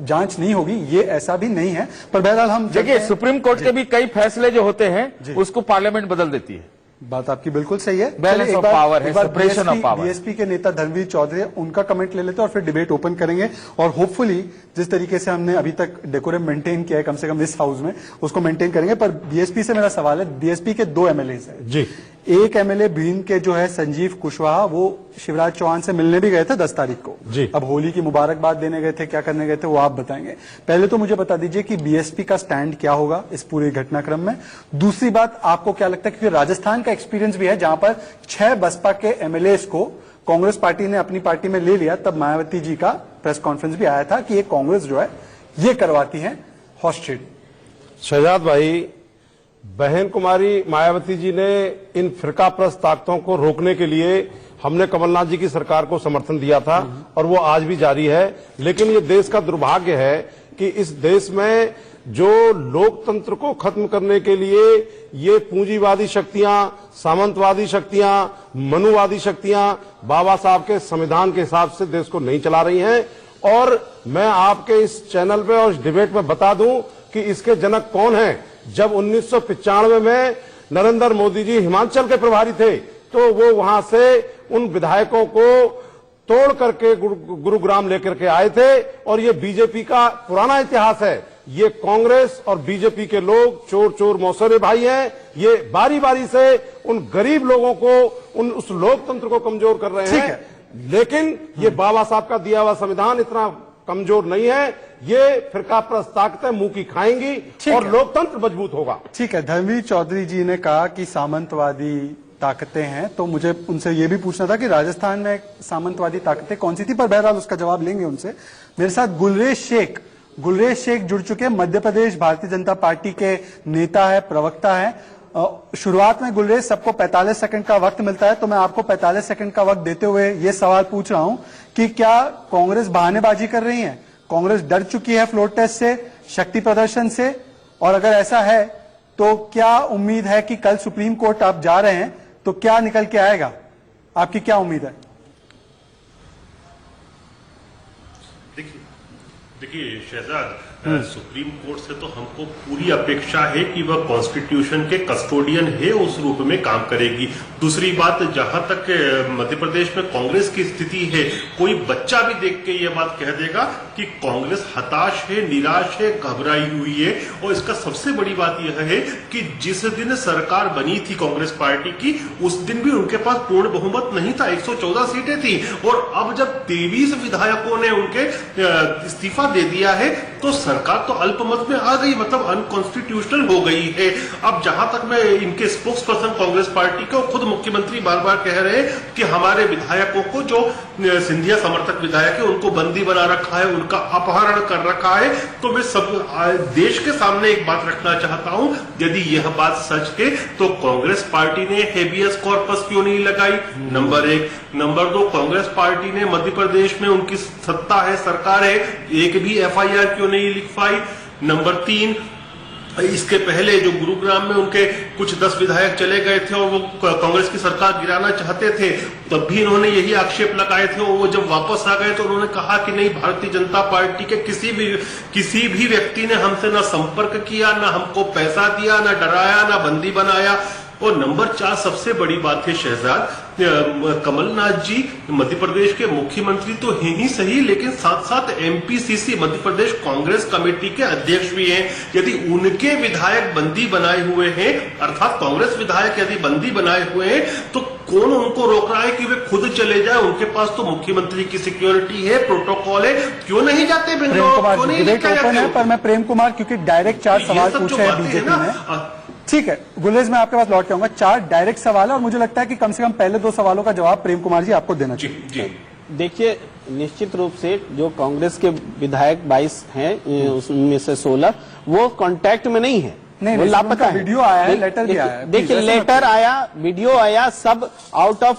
जांच नहीं होगी, ये ऐसा भी नहीं है। पर बहरहाल हम देखिए, सुप्रीम कोर्ट के भी कई फैसले जो होते हैं उसको पार्लियामेंट बदल देती है। बात आपकी बिल्कुल सही है। बैलेंस ऑफ पावर है, सेपरेशन ऑफ पावर। बीएसपी के नेता धर्मवीर चौधरी, उनका कमेंट ले लेते हैं और फिर डिबेट ओपन करेंगे। और होपफुली जिस तरीके से हमने अभी तक डेकोरम मेंटेन किया है, कम से कम इस हाउस में, उसको मेंटेन करेंगे। पर बीएसपी से मेरा सवाल है, बीएसपी के 2 एमएलए हैं जी। एक एमएलए भीम के जो है संजीव कुशवाहा, वो शिवराज चौहान से मिलने भी गए थे 10 तारीख को जी। अब होली की मुबारकबाद देने गए थे, क्या करने गए थे वो आप बताएंगे। पहले तो मुझे बता दीजिए कि बीएसपी का स्टैंड क्या होगा इस पूरे घटनाक्रम में। दूसरी बात, आपको क्या लगता है, क्योंकि राजस्थान का एक्सपीरियंस भी है जहां पर 6 बसपा के एमएलए को कांग्रेस पार्टी ने अपनी पार्टी में ले लिया, तब मायावती जी का प्रेस कॉन्फ्रेंस भी आया था कि ये कांग्रेस जो है ये करवाती है हॉस्टेड। शहजाद भाई, बहन कुमारी मायावती जी ने इन फिरकाप्रस्त ताकतों को रोकने के लिए हमने कमलनाथ जी की सरकार को समर्थन दिया था और वो आज भी जारी है। लेकिन ये देश का दुर्भाग्य है कि इस देश में जो लोकतंत्र को खत्म करने के लिए ये पूंजीवादी शक्तियां, सामंतवादी शक्तियां, मनुवादी शक्तियां बाबा साहब के संविधान के हिसाब से देश को नहीं चला रही हैं। और मैं आपके इस चैनल पे और इस डिबेट में बता दूं कि इसके जनक कौन हैं। जब 1995 में नरेंद्र मोदी जी हिमाचल के प्रभारी थे तो वो वहां से उन विधायकों को तोड़ करके गुरुग्राम लेकर के आए थे। और ये बीजेपी का पुराना इतिहास है। ये कांग्रेस और बीजेपी के लोग चोर चोर मौसरे भाई हैं। ये बारी बारी से उन गरीब लोगों को, उस लोकतंत्र को कमजोर कर रहे हैं। लेकिन ये बाबा साहब का दिया हुआ संविधान इतना कमजोर नहीं है। ये फिरकाप्रस्त ताकतें मुंह की खाएंगी और लोकतंत्र मजबूत होगा। ठीक है, धर्मवीर चौधरी जी ने कहा कि सामंतवादी ताकतें हैं, तो मुझे उनसे यह भी पूछना था कि राजस्थान में सामंतवादी ताकतें कौन सी थी, पर बहरहाल उसका जवाब लेंगे उनसे। मेरे साथ गुलरेज शेख जुड़ चुके हैं, मध्य प्रदेश भारतीय जनता पार्टी के नेता है, प्रवक्ता है। शुरुआत में गुलरेज, सबको 45 सेकंड का वक्त मिलता है, तो मैं आपको 45 सेकंड का वक्त देते हुए यह सवाल पूछ रहा हूं कि क्या कांग्रेस बहानेबाजी कर रही है? कांग्रेस डर चुकी है फ्लोर टेस्ट से, शक्ति प्रदर्शन से? और अगर ऐसा है तो क्या उम्मीद है कि कल सुप्रीम कोर्ट आप जा रहे हैं तो क्या निकल के आएगा? आपकी क्या उम्मीद है? देखिए शहजाद, सुप्रीम कोर्ट से तो हमको पूरी अपेक्षा है कि वह कॉन्स्टिट्यूशन के कस्टोडियन है, उस रूप में काम करेगी। दूसरी बात, जहां तक मध्य प्रदेश में कांग्रेस की स्थिति है, कोई बच्चा भी देख के ये बात कह देगा कि कांग्रेस हताश है, निराश है, घबराई हुई है। और इसका सबसे बड़ी बात यह है कि जिस दिन सरकार बनी थी कांग्रेस पार्टी की, उस दिन भी उनके पास पूर्ण बहुमत नहीं था, 114 सीटें थी। और अब जब 23 विधायकों ने उनके इस्तीफा दे दिया है तो सरकार तो अल्पमत में आ गई, मतलब अनकॉन्स्टिट्यूशनल हो गई है। अब जहां तक मैं इनके स्पोक्स पर्सन कांग्रेस पार्टी के, खुद मुख्यमंत्री बार बार कह रहे हैं कि हमारे विधायकों को, जो सिंधिया समर्थक विधायक है, उनको बंदी बना रखा है, उनका अपहरण कर रखा है। तो मैं सब देश के सामने एक बात रखना चाहता हूं, यदि यह बात सच है तो कांग्रेस पार्टी ने हेबियस कॉर्पस क्यों नहीं लगाई? नंबर 1। नंबर 2, कांग्रेस पार्टी ने मध्य प्रदेश में, उनकी सत्ता है, सरकार है, एक भी FIR क्यों नहीं लिखवाई? नंबर 3, इसके पहले जो गुरुग्राम में उनके कुछ 10 विधायक चले गए थे और वो कांग्रेस की सरकार गिराना चाहते थे, तब भी इन्होंने यही आक्षेप लगाए थे। और वो जब वापस आ गए तो उन्होंने कहा कि नहीं, भारतीय जनता पार्टी के किसी भी व्यक्ति ने हमसे ना संपर्क किया, ना हमको पैसा दिया, ना डराया, ना बंदी बनाया। और नंबर 4, सबसे बड़ी बात है शहजाद, कमलनाथ जी मध्य प्रदेश के मुख्यमंत्री तो हैं ही सही, लेकिन साथ साथ MPCC मध्य प्रदेश कांग्रेस कमेटी के अध्यक्ष भी हैं। यदि उनके विधायक बंदी बनाए हुए हैं, अर्थात कांग्रेस विधायक यदि बंदी बनाए हुए हैं, तो कौन उनको रोक रहा है कि वे खुद चले जाए? उनके पास तो मुख्यमंत्री की सिक्योरिटी है, प्रोटोकॉल है, क्यों नहीं जाते बेंगलोर? क्यों नहीं लेके जाते? पर मैं प्रेम कुमार, क्योंकि डायरेक्ट 4 सवाल पूछे हैं बीजेपी ने। ठीक है गुलेज, मैं आपके पास लौट के आऊंगा। 4 डायरेक्ट सवाल है और मुझे लगता है कि कम से कम पहले 2 सवालों का जवाब प्रेम कुमार जी आपको देना चाहिए। देखिए, निश्चित रूप से जो कांग्रेस के विधायक 22 हैं, उसमें से 16 वो कांटेक्ट में नहीं है, वो लापता है। वीडियो आया है, लेटर भी आया है। देखिए, लेटर आया, वीडियो आया, सब आउट ऑफ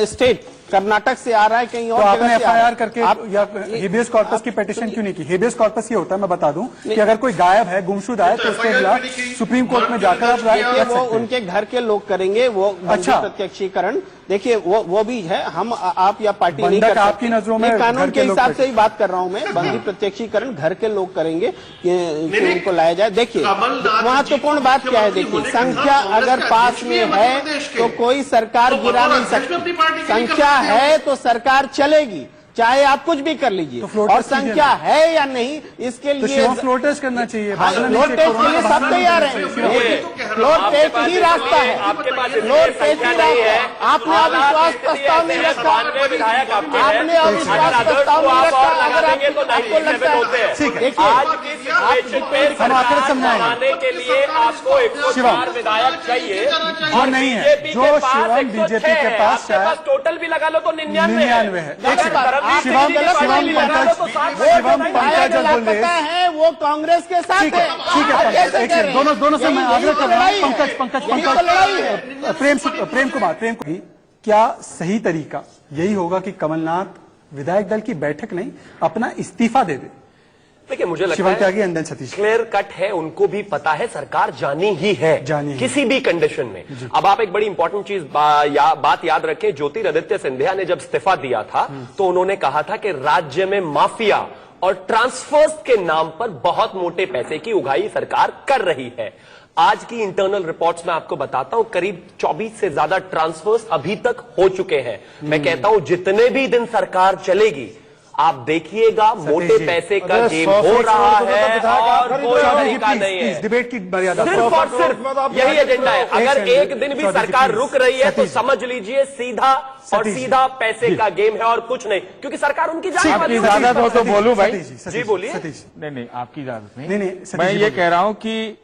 स्टेट, कर्नाटक से आ रहा है, कहीं और तो आपने FIR करके या हेबियस कॉर्पस की पिटीशन क्यों नहीं की? हेबियस कॉर्पस ये होता है, मैं बता दूं, कि अगर कोई गायब है, गुमशुदा है, तो उसके खिलाफ सुप्रीम कोर्ट में जाकर आप राय कर सकते हैं। वो उनके घर के लोग करेंगे, वो अच्छा प्रत्यक्षीकरण। देखिए, वो भी है, हम आप या पार्टी नहीं कर सकते। आपकी नजरों में कानून के हिसाब से ही बात कर रहा हूं मैं। बंदी प्रत्यक्षीकरण घर के लोग करेंगे कि उनको लाया जाए। देखिए, महत्वपूर्ण बात क्या है, देखिए, संख्या अगर पास में है तो कोई सरकार गिरा नहीं सकती। संख्या है तो सरकार चलेगी, चाहे आप कुछ भी कर लीजिए। और संख्या है या नहीं, इसके लिए फ्लोर टेस्ट करना चाहिए। फ्लोर टेस्ट के लिए सब तैयार है। फ्लोर टेस्ट ही रास्ता है, फ्लोर टेस्ट ही रास्ता है। आपने अविश्वास प्रस्ताव नहीं रखा, आपने अविश्वास प्रस्ताव नहीं रखा। अगर आपको लगता है, हम आकर समझाएंगे के लिए आपको 104 विधायक चाहिए जो नहीं है, जो शिवम बीजेपी के पास टोटल भी लगा लो तो 99 है। शिवम पंकज बोल रहे हैं वो कांग्रेस के साथ है। ठीक है, दोनों से मैं आग्रह कर रहा हूँ। पंकज प्रेम कुमार, क्या सही तरीका यही होगा कि कमलनाथ विधायक दल की बैठक नहीं, अपना इस्तीफा दे दे? देखिए, मुझे लगता है सतीश क्लियर कट है, उनको भी पता है सरकार जानी ही है, किसी भी कंडीशन में। अब आप एक बड़ी इंपॉर्टेंट चीज बात याद रखें, ज्योतिरादित्य सिंधिया ने जब इस्तीफा दिया था तो उन्होंने कहा था कि राज्य में माफिया और ट्रांसफर्स के नाम पर बहुत मोटे पैसे की उगाही सरकार कर रही है। आज की इंटरनल रिपोर्ट्स में आपको बताता हूं, करीब 24 से ज्यादा ट्रांसफर्स अभी तक हो चुके हैं। मैं कहता हूं जितने भी दिन सरकार चलेगी, आप देखिएगा मोटे पैसे का गेम हो रहा है और कोई तरीका नहीं है। डिबेट की मर्यादा सिर्फ और सिर्फ यही एजेंडा है। अगर एक दिन भी सरकार रुक रही है तो समझ लीजिए सीधा और सीधा पैसे का गेम है और कुछ नहीं, क्योंकि सरकार उनकी इजाजत हो तो बोलूं भाई? जी बोलिए। नहीं, आपकी इजाजत नहीं। मैं ये कह रहा हूं कि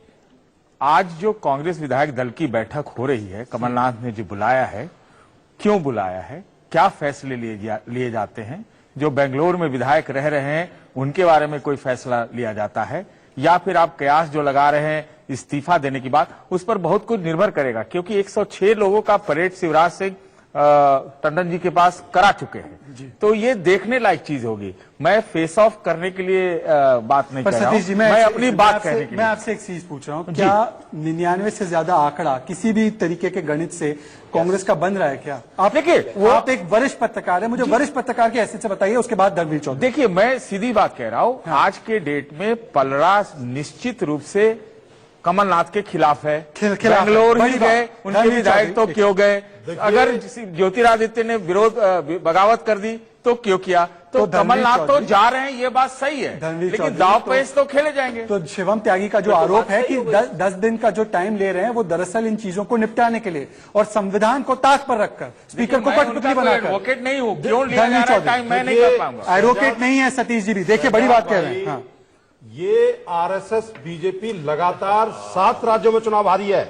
आज जो कांग्रेस विधायक दल की बैठक हो रही है, कमलनाथ ने जो बुलाया है, क्यों बुलाया है, क्या फैसले लिए जाते हैं? जो बेंगलोर में विधायक रह रहे हैं उनके बारे में कोई फैसला लिया जाता है, या फिर आप कयास जो लगा रहे हैं इस्तीफा देने की बात, उस पर बहुत कुछ निर्भर करेगा। क्योंकि 106 लोगों का परेड शिवराज सिंह टंडन जी के पास करा चुके हैं, तो ये देखने लायक चीज होगी। मैं फेस ऑफ करने के लिए बात नहीं कर रहा हूं, मैं अपनी बात कहने के लिए। मैं आपसे एक चीज पूछ रहा हूँ, क्या 99 से ज्यादा आंकड़ा किसी भी तरीके के गणित से कांग्रेस का बन रहा है क्या? आप देखिए, आप एक वरिष्ठ पत्रकार है, मुझे वरिष्ठ पत्रकार की हैसियत से बताइए, उसके बाद धर्मवीर चौधरी। देखिए, मैं सीधी बात कह रहा हूं, आज के डेट में पलड़ा निश्चित रूप से कमलनाथ के खिलाफ है। बेंगलोर ही गए, उनके विधायक तो क्यों गए? अगर ज्योतिरादित्य ने विरोध बगावत कर दी तो क्यों किया? तो कमलनाथ तो जा रहे हैं, ये बात सही है, लेकिन दाव पेच तो खेले जाएंगे। तो शिवम त्यागी का जो आरोप है कि 10 दिन का जो टाइम ले रहे हैं, वो दरअसल इन चीजों को निपटाने के लिए और संविधान को ताक पर रखकर स्पीकर को कठपुतली बनाकर। एडवोकेट नहीं हूं, क्यों लिया जा रहा है टाइम, मैं नहीं कर पाऊंगा। एडवोकेट नहीं है सतीश जी भी, देखिए बड़ी बात कह रहे हैं। हाँ। ये आरएसएस बीजेपी लगातार 7 राज्यों में चुनाव हारी है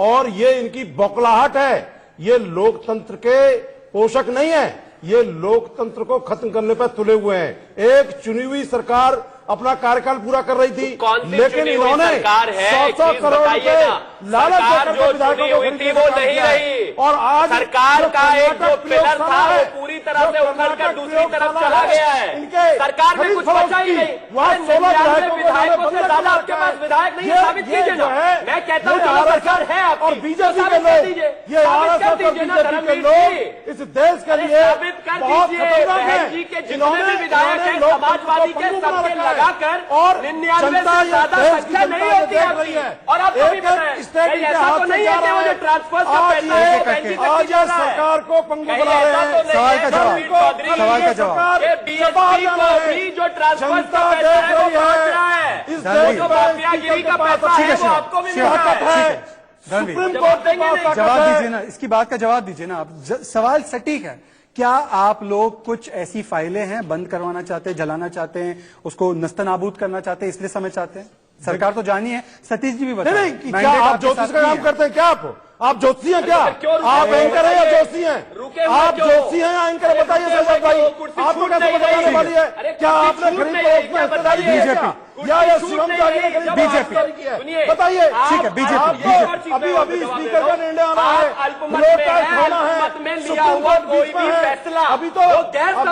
और ये इनकी बौखलाहट है। ये लोकतंत्र के पोषक नहीं है, ये लोकतंत्र को खत्म करने पर तुले हुए हैं। एक चुनी हुई सरकार अपना कार्यकाल पूरा कर रही थी, लेकिन इन्होंने 100 करोड़ रुपए लालच देकर विधायकों को खरीदने वो नहीं रही। और आज सरकार का एक जो पिलर था वो पूरी तरह से उखड़कर दूसरी तरफ चला गया है। सरकार में कुछ बचा ही नहीं। वहाँ 16 विधायकों से ज्यादा आपके पास विधायक नहीं, साबित कीजिए ना। मैं कहता हूँ चलो सरकार है आपकी, और बीजेपी के लोग, ये आरएसएस और बीजेपी के लोग इस देश के लिए साबित कर दीजिए। बहन जी के जितने भी विधायक हैं समाजवादी के सबके लगाकर और 99 से ज्यादा संख्या नहीं होती आपकी। और आपको भी पता है ऐसा तो नहीं है कि वो जो ट्रांसफर का पैसा है बहन जी तक आज सरकार को पंगु बना रहे हैं। सवाल का जवाब, सवाल का जवाब। बीएसपी को भी जो ट्रांसफर का पैसा है वो पहुंच रहा है, जो माफियागिरी का पैसा है वो आपको भी मिल रहा है। सुप्रीम कोर्ट देंगे, जवाब दीजिए ना, इसकी बात का जवाब दीजिए ना आप। सवाल सटीक है, क्या आप लोग कुछ ऐसी फाइलें हैं बंद करवाना चाहते हैं, जलाना चाहते हैं, उसको नस्तनाबूद करना चाहते हैं, इसलिए समय चाहते हैं? सरकार तो जानी है, सतीश जी भी बताएं। नहीं, क्या आप ज्योतिष का काम करते हैं? क्या आप ज्योतिषी हैं? क्या आप एंकर हैं या ज्योतिषी हैं? आप ज्योतिषी हैं या एंकर? बताइए शहजाद भाई, आपको कैसे बताने वाली है? क्या आपने खरीद बीजेपी या शिवम त्यागी ने खरीद बीजेपी? बताइए। ठीक है, बीजेपी। अभी स्पीकर का निर्णय आना है, लोकपाल खाना है, सुप्रीम कोर्ट बीच में है। अभी तो ऐसा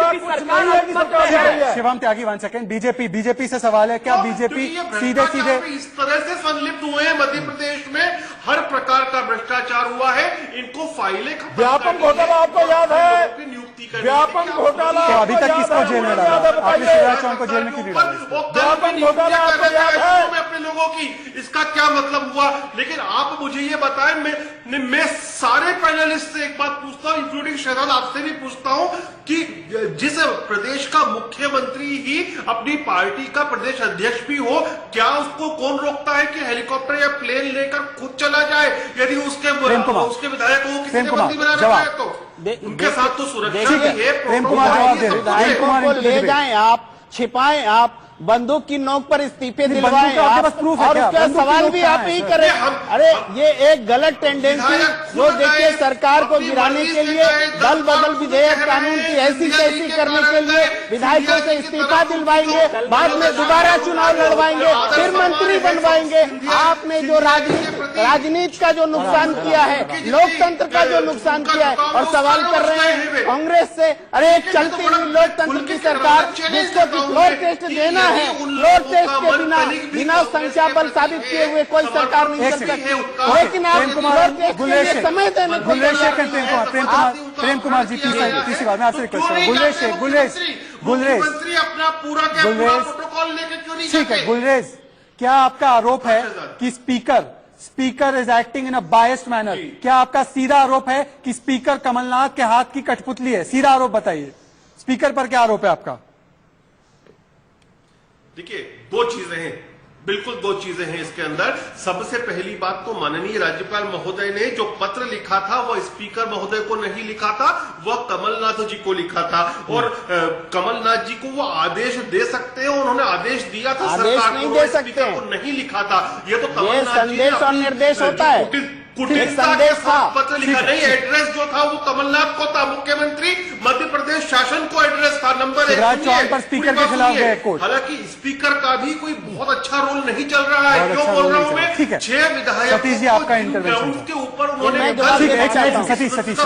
कुछ नहीं है कि सरकार। शिवम त्यागी 1 सेकंड। बीजेपी से सवाल है, क्या बीजेपी सीधे इस तरह से संलिप्त हुए हैं मध्य प्रदेश में, हर प्रकार का भ्रष्टाचार हुआ है, इनको फाइलें व्यापम घोटाला आपको याद है? व्यापम घोटाला तो अभी तक किसको जेल में डाला? आपने शिवराज चौहान को जेल में क्यों नहीं डाला? व्यापम घोटाला आपको याद है? में अपने लोगों की, इसका क्या मतलब हुआ? लेकिन आप मुझे ये बताएं, मैं सारे पैनलिस्ट से एक बात पूछता हूं, इंक्लूडिंग शहजाद आपसे भी पूछता हूं कि जिस प्रदेश का मुख्यमंत्री ही अपनी पार्टी का प्रदेश अध्यक्ष भी हो, क्या उसको कौन रोकता है कि हेलीकॉप्टर या प्लेन लेकर खुद चला जाए? यदि उसके विधायकों को किसी ने बंदी बना रखा है तो उनके साथ तो सुरक्षा भी है। प्रेम कुमार जवाब दे। विधायकों को ले जाएं आप, छिपाएं आप, बंदूक की नोक पर इस्तीफे दिलवाएं आप, और उसका सवाल भी आप ही करें। अरे ये एक गलत टेंडेंसी जो देखिए सरकार को गिराने के लिए दल बदल विधेयक कानून की ऐसी तैसी करने के लिए विधायकों से इस्तीफा दिलवाएंगे, बाद में दोबारा चुनाव लड़वाएंगे, फिर मंत्री बनवाएंगे। आपने जो राजनीति का जो नुकसान किया है, लोकतंत्र का जो नुकसान किया है, और सवाल कर रहे हैं कांग्रेस से। अरे एक चलती हुई लोकतंत्र की सरकार जिसको फ्लोर टेस्ट देना है, फ्लोर टेस्ट के बिना संख्या बल साबित किए हुए कोई सरकार नहीं कर सकती। लेकिन आप फ्लोर टेस्ट के लिए समय देने को प्रेम कुमार जी तीसरी बात मैं आपसे रिक्वेस्ट करूँ। गुलरेज अपना पूरा प्रोटोकॉल लेके क्यों नहीं? ठीक है गुलरेज, क्या आपका आरोप है कि speaker is acting in a biased manner? क्या आपका सीधा आरोप है कि स्पीकर कमलनाथ के हाथ की कठपुतली है? सीधा आरोप बताइए, स्पीकर पर क्या आरोप है आपका? देखिए, 2 चीजें हैं, बिल्कुल 2 चीजें हैं इसके अंदर। सबसे पहली बात तो माननीय राज्यपाल महोदय ने जो पत्र लिखा था वो स्पीकर महोदय को नहीं लिखा था, वह कमलनाथ जी को लिखा था। और कमलनाथ जी को वो आदेश दे सकते हैं, उन्होंने आदेश दिया था, आदेश सरकार नहीं को, दे सकते, स्पीकर को नहीं लिखा था। ये तो कमलनाथ जी संदेश और निर्देश होता है। कुटिलता के साथ पत्र लिखा नहीं, एड्रेस जो था वो कमलनाथ को था, मुख्यमंत्री मध्य प्रदेश शासन को एड्रेस था। नंबर 1 शिवराज चौहान पर स्पीकर के खिलाफ गए कोर्ट। हालांकि स्पीकर का भी कोई बहुत अच्छा रोल नहीं चल रहा है। क्यों बोल रहा हूं मैं? 6 विधायक सतीश जी आपका इंटरवेंशन के ऊपर उन्होंने सतीश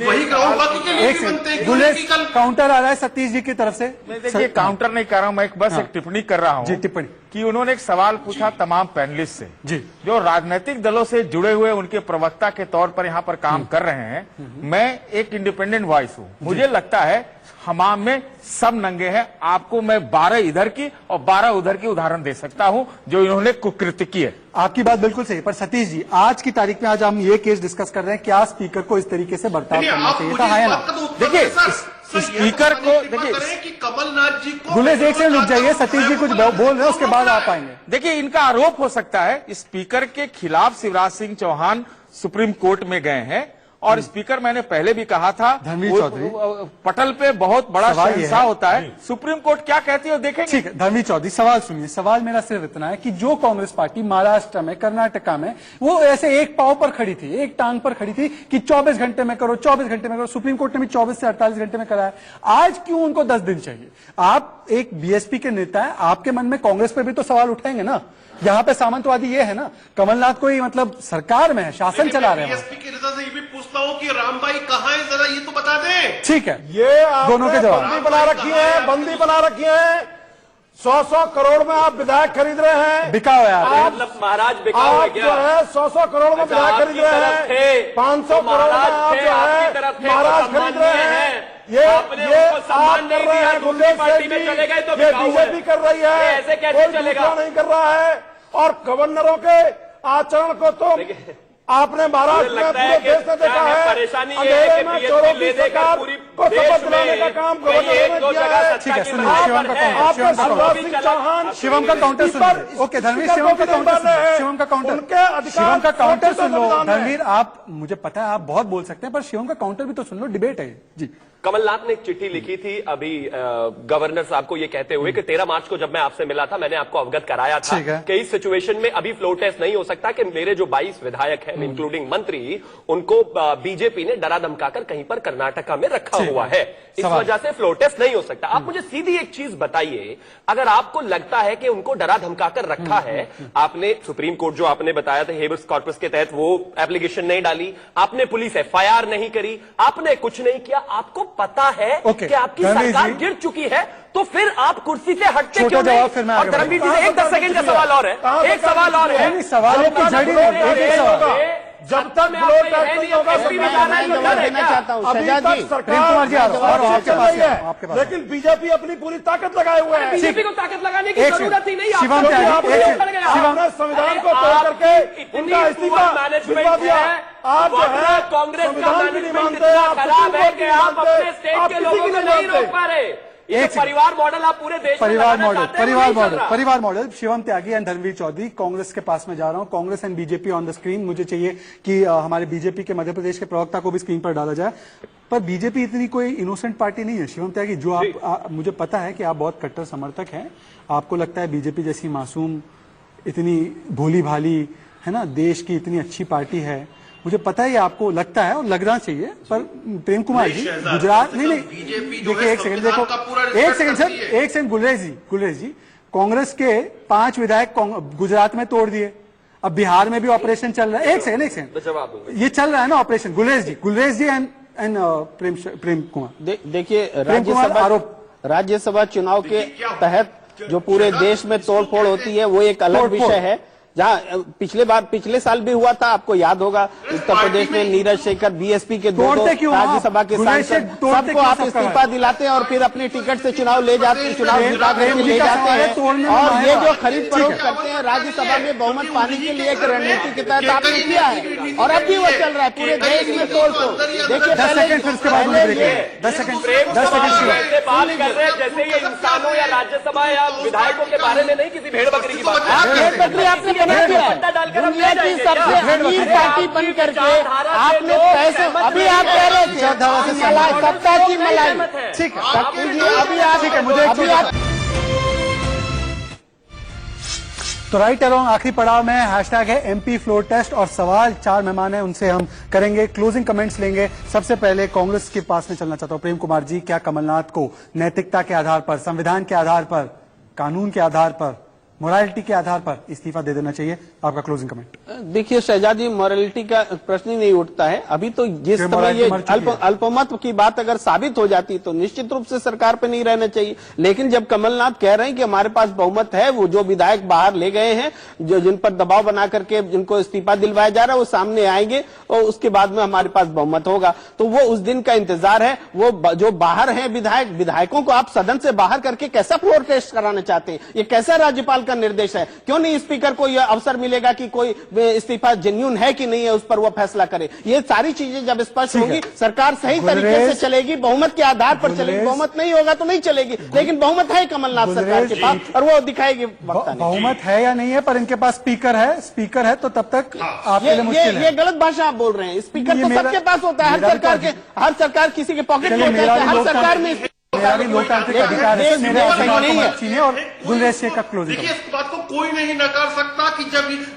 वही ग्राउंड बाकी के लिए भी बनते हैं। गुलेज काउंटर आ रहा है सतीश जी की तरफ से। देखिए काउंटर नहीं कर रहा हूं मैं, बस एक टिप्पणी कर रहा हूं जी, टिप्पणी कि उन्होंने एक सवाल पूछा तमाम पैनलिस्ट से जी, जो राजनीतिक दलों से जुड़े हुए उनके प्रवक्ता के तौर पर यहाँ पर काम कर रहे हैं। मैं एक इंडिपेंडेंट वॉइस हूँ, मुझे लगता है हमाम में सब नंगे हैं। आपको मैं 12 इधर की और 12 उधर की उदाहरण दे सकता हूँ जो इन्होंने कुकृत्य की है। आपकी बात बिल्कुल सही, पर सतीश जी आज की तारीख में आज हम ये केस डिस्कस कर रहे हैं, क्या स्पीकर को इस तरीके से बर्ताव करना चाहिए था, है ना? देखिए स्पीकर को देखिए कि कमलनाथ जी को गुलेज एक सेकंड रुक जाइए, सतीश जी कुछ बोल रहे हैं उसके बाद आप आएंगे। देखिए इनका आरोप हो सकता है स्पीकर के खिलाफ शिवराज सिंह चौहान सुप्रीम कोर्ट में गए हैं और स्पीकर मैंने पहले भी कहा था धर्मवीर चौधरी पटल पे बहुत बड़ा शहंशाह होता है, सुप्रीम कोर्ट क्या कहती है देखेंगे। ठीक है धर्मवीर चौधरी सवाल सुनिए, सवाल मेरा सिर्फ इतना है कि जो कांग्रेस पार्टी महाराष्ट्र में कर्नाटका में वो ऐसे एक पांव पर खड़ी थी, एक टांग पर खड़ी थी कि 24 घंटे में करो, 24 घंटे में करो, सुप्रीम कोर्ट ने भी 24 से 48 घंटे में कराया, आज क्यों उनको 10 दिन चाहिए? आप एक बीएसपी के नेता है, आपके मन में कांग्रेस पर भी तो सवाल उठाएंगे ना। यहाँ पे सामंतवादी ये है ना, कमलनाथ को ही मतलब सरकार में है, शासन चला रहे हैं। बीएसपी के नेता से ये भी पूछता हूँ कि रामबाई कहाँ है, जरा ये तो बता दें। ठीक है, ये दोनों के जवाब। बंदी बना रखी है, बंदी बना रखी है। 100 करोड़ में आप विधायक खरीद रहे हैं, बिका हुआ है मतलब महाराज बिकाऊ है आप क्या? जो है 100 करोड़ में विधायक खरीद रहे हैं, 500 करोड़ में आप जो है महाराज खरीद रहे हैं। ये आप कर रहे हैं, गुंडे पार्टी में चले गए तो बीजेपी कर रही है, ऐसे कैसे चलेगा? नहीं कर रहा है। और गवर्नरों के आचरण को तो आपने महाराष्ट्र में पूरे देश ने देखा है। परेशानी ये है अंधेरे कि में चोरों की ले देकर सरकार पूरी को शपथ दिलाने का काम गवर्नर ने किया है। ठीक है, सुनिए शिवम का काउंटर, शिवराज सिंह चौहान शिवम का काउंटर सुनिए। ओके धर्मवीर, शिवम का काउंटर सुनिए, शिवम का काउंटर, शिवम का काउंटर सुन लो। धर्मवीर आप, मुझे पता है आप बहुत बोल सकते हैं, पर शिवम का काउंटर भी तो सुन लो, डिबेट है जी। कमलनाथ ने एक चिट्ठी लिखी थी अभी गवर्नर साहब को ये कहते हुए कि 13 मार्च को जब मैं आपसे मिला था मैंने आपको अवगत कराया था कि इस सिचुएशन में अभी फ्लोर टेस्ट नहीं हो सकता कि मेरे जो 22 विधायक हैं इंक्लूडिंग मंत्री, उनको बीजेपी ने डरा धमकाकर कहीं पर कर्नाटका में रखा हुआ है, इस वजह से फ्लोर टेस्ट नहीं हो सकता। आप मुझे सीधी एक चीज बताइए, अगर आपको लगता है कि उनको डरा धमकाकर रखा है, आपने सुप्रीम कोर्ट जो आपने बताया था हेबियस कॉर्पस के तहत वो एप्लीकेशन नहीं डाली, आपने पुलिस एफआईआर नहीं करी, आपने कुछ नहीं किया, आपको पता है कि आपकी सरकार गिर चुकी है, तो फिर आप कुर्सी से हटते क्यों नहीं? और धर्मवीर जी से एक 10 सेकंड का सवाल और है, एक सवाल और है, सवालों की जड़ी जब तक लेकिन बीजेपी अपनी पूरी ताकत लगाए हुए है। बीजेपी को ताकत लगाने की जरूरत ही नहीं, आपने संविधान को तोड़ करके उनका इस्तीफा दिया। आप जो है कांग्रेस का मैनेजमेंट इतना खराब है कि आप अपने स्टेट के लोगों को नहीं रोक पा रहे। एक परिवार मॉडल आप पूरे देश में परिवार मॉडल शिवम त्यागी एंड धर्मवीर चौधरी, कांग्रेस के पास में जा रहा हूं। Congress and BJP on the screen, मुझे चाहिए कि हमारे बीजेपी के मध्य प्रदेश के प्रवक्ता को भी स्क्रीन पर डाला जाए। पर बीजेपी इतनी कोई इनोसेंट पार्टी नहीं है शिवम त्यागी, जो आप मुझे पता है कि आप बहुत कट्टर समर्थक हैं, आपको लगता है बीजेपी जैसी मासूम, इतनी भोली भाली है ना, देश की इतनी अच्छी पार्टी है, मुझे पता है ये आपको लगता है और लगना चाहिए। पर प्रेम कुमार जी गुजरात नहीं देखिए, एक सेकंड देखो, एक सेकंड सर, एक सेकंड गुलेज जी कांग्रेस के 5 विधायक गुजरात में तोड़ दिए, अब बिहार में भी ऑपरेशन चल रहा है। एक सेकंड ये चल रहा है ना operation. गुलेज ji and Prem Kumar देखिए, राज्यसभा चुनाव के तहत जो पूरे देश में तोड़फोड़ होती है वो एक अलग विषय है। जहाँ पिछले साल भी हुआ था, आपको याद होगा, उत्तर प्रदेश में नीरज शेखर बीएसपी के दो राज्यसभा के सांसद, सबको आप इस्तीफा दिलाते हैं और फिर अपने टिकट से चुनाव ले जाते हैं, चुनाव जिता करके ले जाते हैं। और ये जो खरीद फरोख्त करते हैं राज्यसभा में बहुमत पाने के लिए एक रणनीति के तहत आपने किया है और अब भी वो चल रहा है पूरे देश में तोड़। देखिए 10 सेकंड बात कर रहे हैं जैसे ये इंसानों या राज्यसभा या विधायकों के बारे में नहीं, किसी भेड़ बकरी की बात। भेड़ बकरी आपने दुनिया की सबसे अमीर पार्टी बन करके आपने पैसे, अभी आप कह रहे थे सत्ता की मलाई, ठीक है, अभी आप, मुझे तो राइट अलोंग आखिरी पड़ाव में हैशटैग है एमपी फ्लोर टेस्ट और सवाल 4 मेहमान हैं उनसे हम करेंगे, क्लोजिंग कमेंट्स लेंगे। सबसे पहले कांग्रेस के पास में चलना चाहता हूं। प्रेम कुमार जी, क्या कमलनाथ को नैतिकता के आधार पर, संविधान के आधार पर, कानून के आधार पर, मोरालिटी के आधार पर इस्तीफा दे देना चाहिए? आपका क्लोजिंग कमेंट। देखिए शहजादी, मोरालिटी का प्रश्न ही नहीं उठता है। अभी तो जिस समय ये अल्पमत की बात अगर साबित हो जाती तो निश्चित रूप से सरकार पे नहीं रहना चाहिए। लेकिन जब कमलनाथ कह रहे हैं कि हमारे पास बहुमत है, वो जो विधायक बाहर ले गए हैं, जो जिन पर दबाव बना करके जिनको इस्तीफा दिलवाया जा रहा है, वो सामने आएंगे और उसके बाद में हमारे पास बहुमत होगा। तो वो उस दिन का इंतजार है। वो जो बाहर है विधायकों को आप सदन से बाहर करके कैसा फ्लोर टेस्ट कराना चाहते हैं? ये कैसा राज्यपाल का निर्देश है? क्यों नहीं स्पीकर को यह अवसर मिलेगा कि कोई इस्तीफा जेन्युइन है कि नहीं है, उस पर वो फैसला करे? ये सारी चीजें जब स्पष्ट होंगी, सरकार सही तरीके से चलेगी, बहुमत के आधार पर चलेगी। बहुमत नहीं होगा तो नहीं चलेगी, लेकिन बहुमत है कमलनाथ सरकार के पास और वो दिखाएगी। बहुमत है या नहीं है, पर इनके पास स्पीकर है तो तब तक आपके लिए मुश्किल है। ये गलत भाषा आप बोल रहे हैं। स्पीकर तो सबके पास होता है, हर सरकार किसी के पॉकेट में होता है, हर सरकार में मेरा भी लोकतांत्रिक अधिकार है, मेरे अधिकार को मत छीनिए। और गुलरेज शेख का क्लोजिंग। देखिए, इस बात को कोई नहीं नकार सकता कि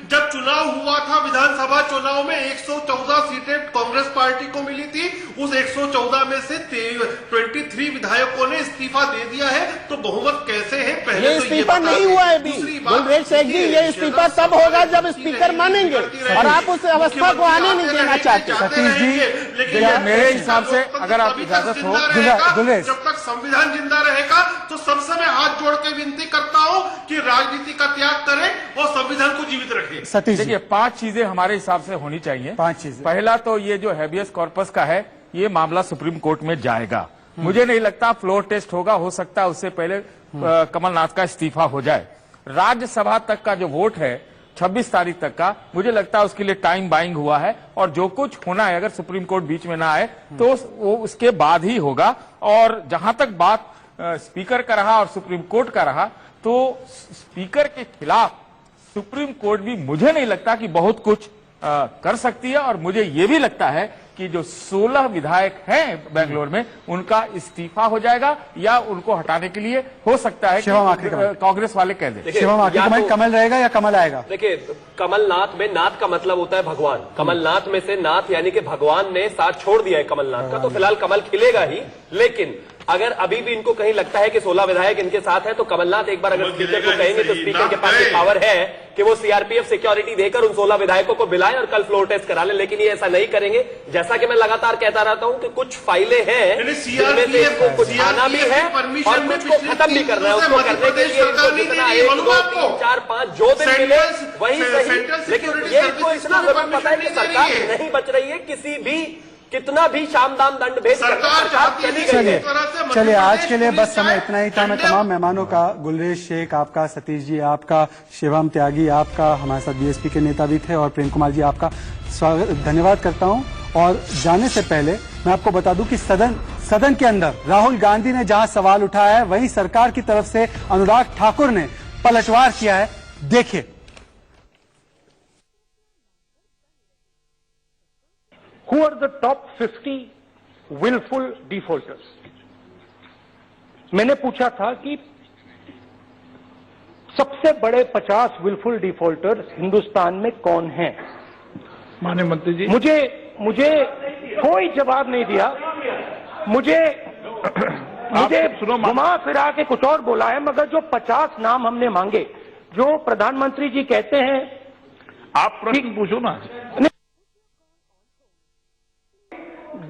जब चुनाव हुआ था, विधानसभा चुनाव में 114 सीटें कांग्रेस पार्टी को मिली थी। उस 114 में से 23 विधायकों ने इस्तीफा दे दिया है। तो बहुमत कैसे है? पहले ये इस्तीफा नहीं हुआ है अभी गुलरेज शेख जी। ये इस्तीफा तब होगा जब स्पीकर मानेंगे, और आप उस अवस्था को आने नहीं देना चाहते। सतीश जी, लेकिन मेरे हिसाब से अगर आप इजाजत हो, गुलरेज, जब तक संविधान जिंदा रहेगा तो सबसे मैं हाथ जोड़ के विनती करता हूं कि राजनीति का त्याग करें और संविधान को जीवित रखें। सतीश, देखिए 5 चीजें हमारे हिसाब से होनी चाहिए। 5 चीजें। पहला तो ये जो हैबियस कॉर्पस का है, ये मामला सुप्रीम कोर्ट में जाएगा। मुझे नहीं लगता फ्लोर टेस्ट होगा, हो सकता है उससे पहले कमलनाथ का इस्तीफा हो जाए। राज्यसभा तक का जो वोट है 26 तारीख तक का, मुझे लगता है उसके लिए टाइम बाइंग हुआ है, और जो कुछ होना है, अगर सुप्रीम कोर्ट बीच में ना आए तो वो उसके बाद ही होगा। और जहां तक बात स्पीकर का रहा और सुप्रीम कोर्ट का रहा, तो स्पीकर के खिलाफ सुप्रीम कोर्ट भी मुझे नहीं लगता कि बहुत कुछ कर सकती है। और मुझे ये भी लगता है कि जो 16 विधायक हैं बेंगलोर में, उनका इस्तीफा हो जाएगा या उनको हटाने के लिए हो सकता है कि कांग्रेस वाले कह दें। शिवम, आखिरी कमल रहेगा या कमल आएगा? देखिए, कमलनाथ में नाथ का मतलब होता है भगवान। कमलनाथ में से नाथ यानी कि भगवान ने साथ छोड़ दिया है कमलनाथ का, तो फिलहाल कमल खिलेगा ही। लेकिन अगर अभी भी इनको कहीं लगता है कि 16 विधायक इनके साथ हैं, तो कमलनाथ एक बार अगर स्पीकर को कहेंगे तो स्पीकर के पास पावर है कि वो सीआरपीएफ सिक्योरिटी देकर उन 16 विधायकों को बुलाएं और कल फ्लोर टेस्ट करा लें। लेकिन ये ऐसा नहीं करेंगे। जैसा कि मैं लगातार कहता रहता हूं कि कुछ फाइलें हैं जिनमें से इनको कुछ आना भी है और कुछ को खत्म भी करना है। उसको करने के लिए इनको जितना 1, 2, 3, 4, 5 जो दिन मिले वही सही। लेकिन ये इनको इतना जरूर पता है कि सरकार नहीं बच रही है, किसी भी कितना भी शाम दाम दंड भेज सरकार चली गई है। चलिए, आज के लिए बस समय इतना ही था। मैं तमाम मेहमानों का, गुलरेज शेख आपका, सतीश जी आपका, शिवम त्यागी आपका, हमारे साथ बीएसपी के नेता भी थे, और प्रेम कुमार जी आपका धन्यवाद करता हूं। और जाने से पहले मैं आपको बता दूं कि सदन के अंदर राहुल गांधी ने जहां सवाल उठाया है, वहीं सरकार की तरफ से अनुराग ठाकुर ने पलटवार किया है। देखिए। Who are the top 50 willful defaulters? मैंने पूछा था कि सबसे बड़े 50 willful defaulters हिंदुस्तान में कौन हैं? माननीय मंत्री जी, मुझे कोई जवाब नहीं दिया। मुझे घुमा फिरा के कुछ और बोला है, मगर जो 50 नाम हमने मांगे, जो प्रधानमंत्री जी कहते हैं, आप प्रश्न पूछो ना।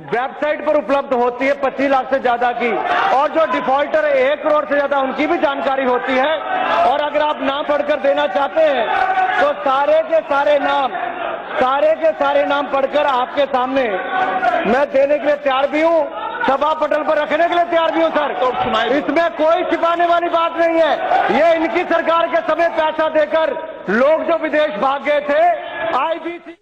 वेबसाइट पर उपलब्ध होती है 25 लाख से ज्यादा की, और जो डिफॉल्टर है 1 करोड़ से ज्यादा, उनकी भी जानकारी होती है। और अगर आप नाम पढ़कर देना चाहते हैं तो सारे के सारे नाम पढ़कर आपके सामने मैं देने के लिए तैयार भी हूं, सभा पटल पर रखने के लिए तैयार भी हूं सर। तो इसमें कोई छिपाने वाली बात नहीं है। ये इनकी सरकार के समय पैसा देकर लोग जो विदेश भाग गए थे, IBC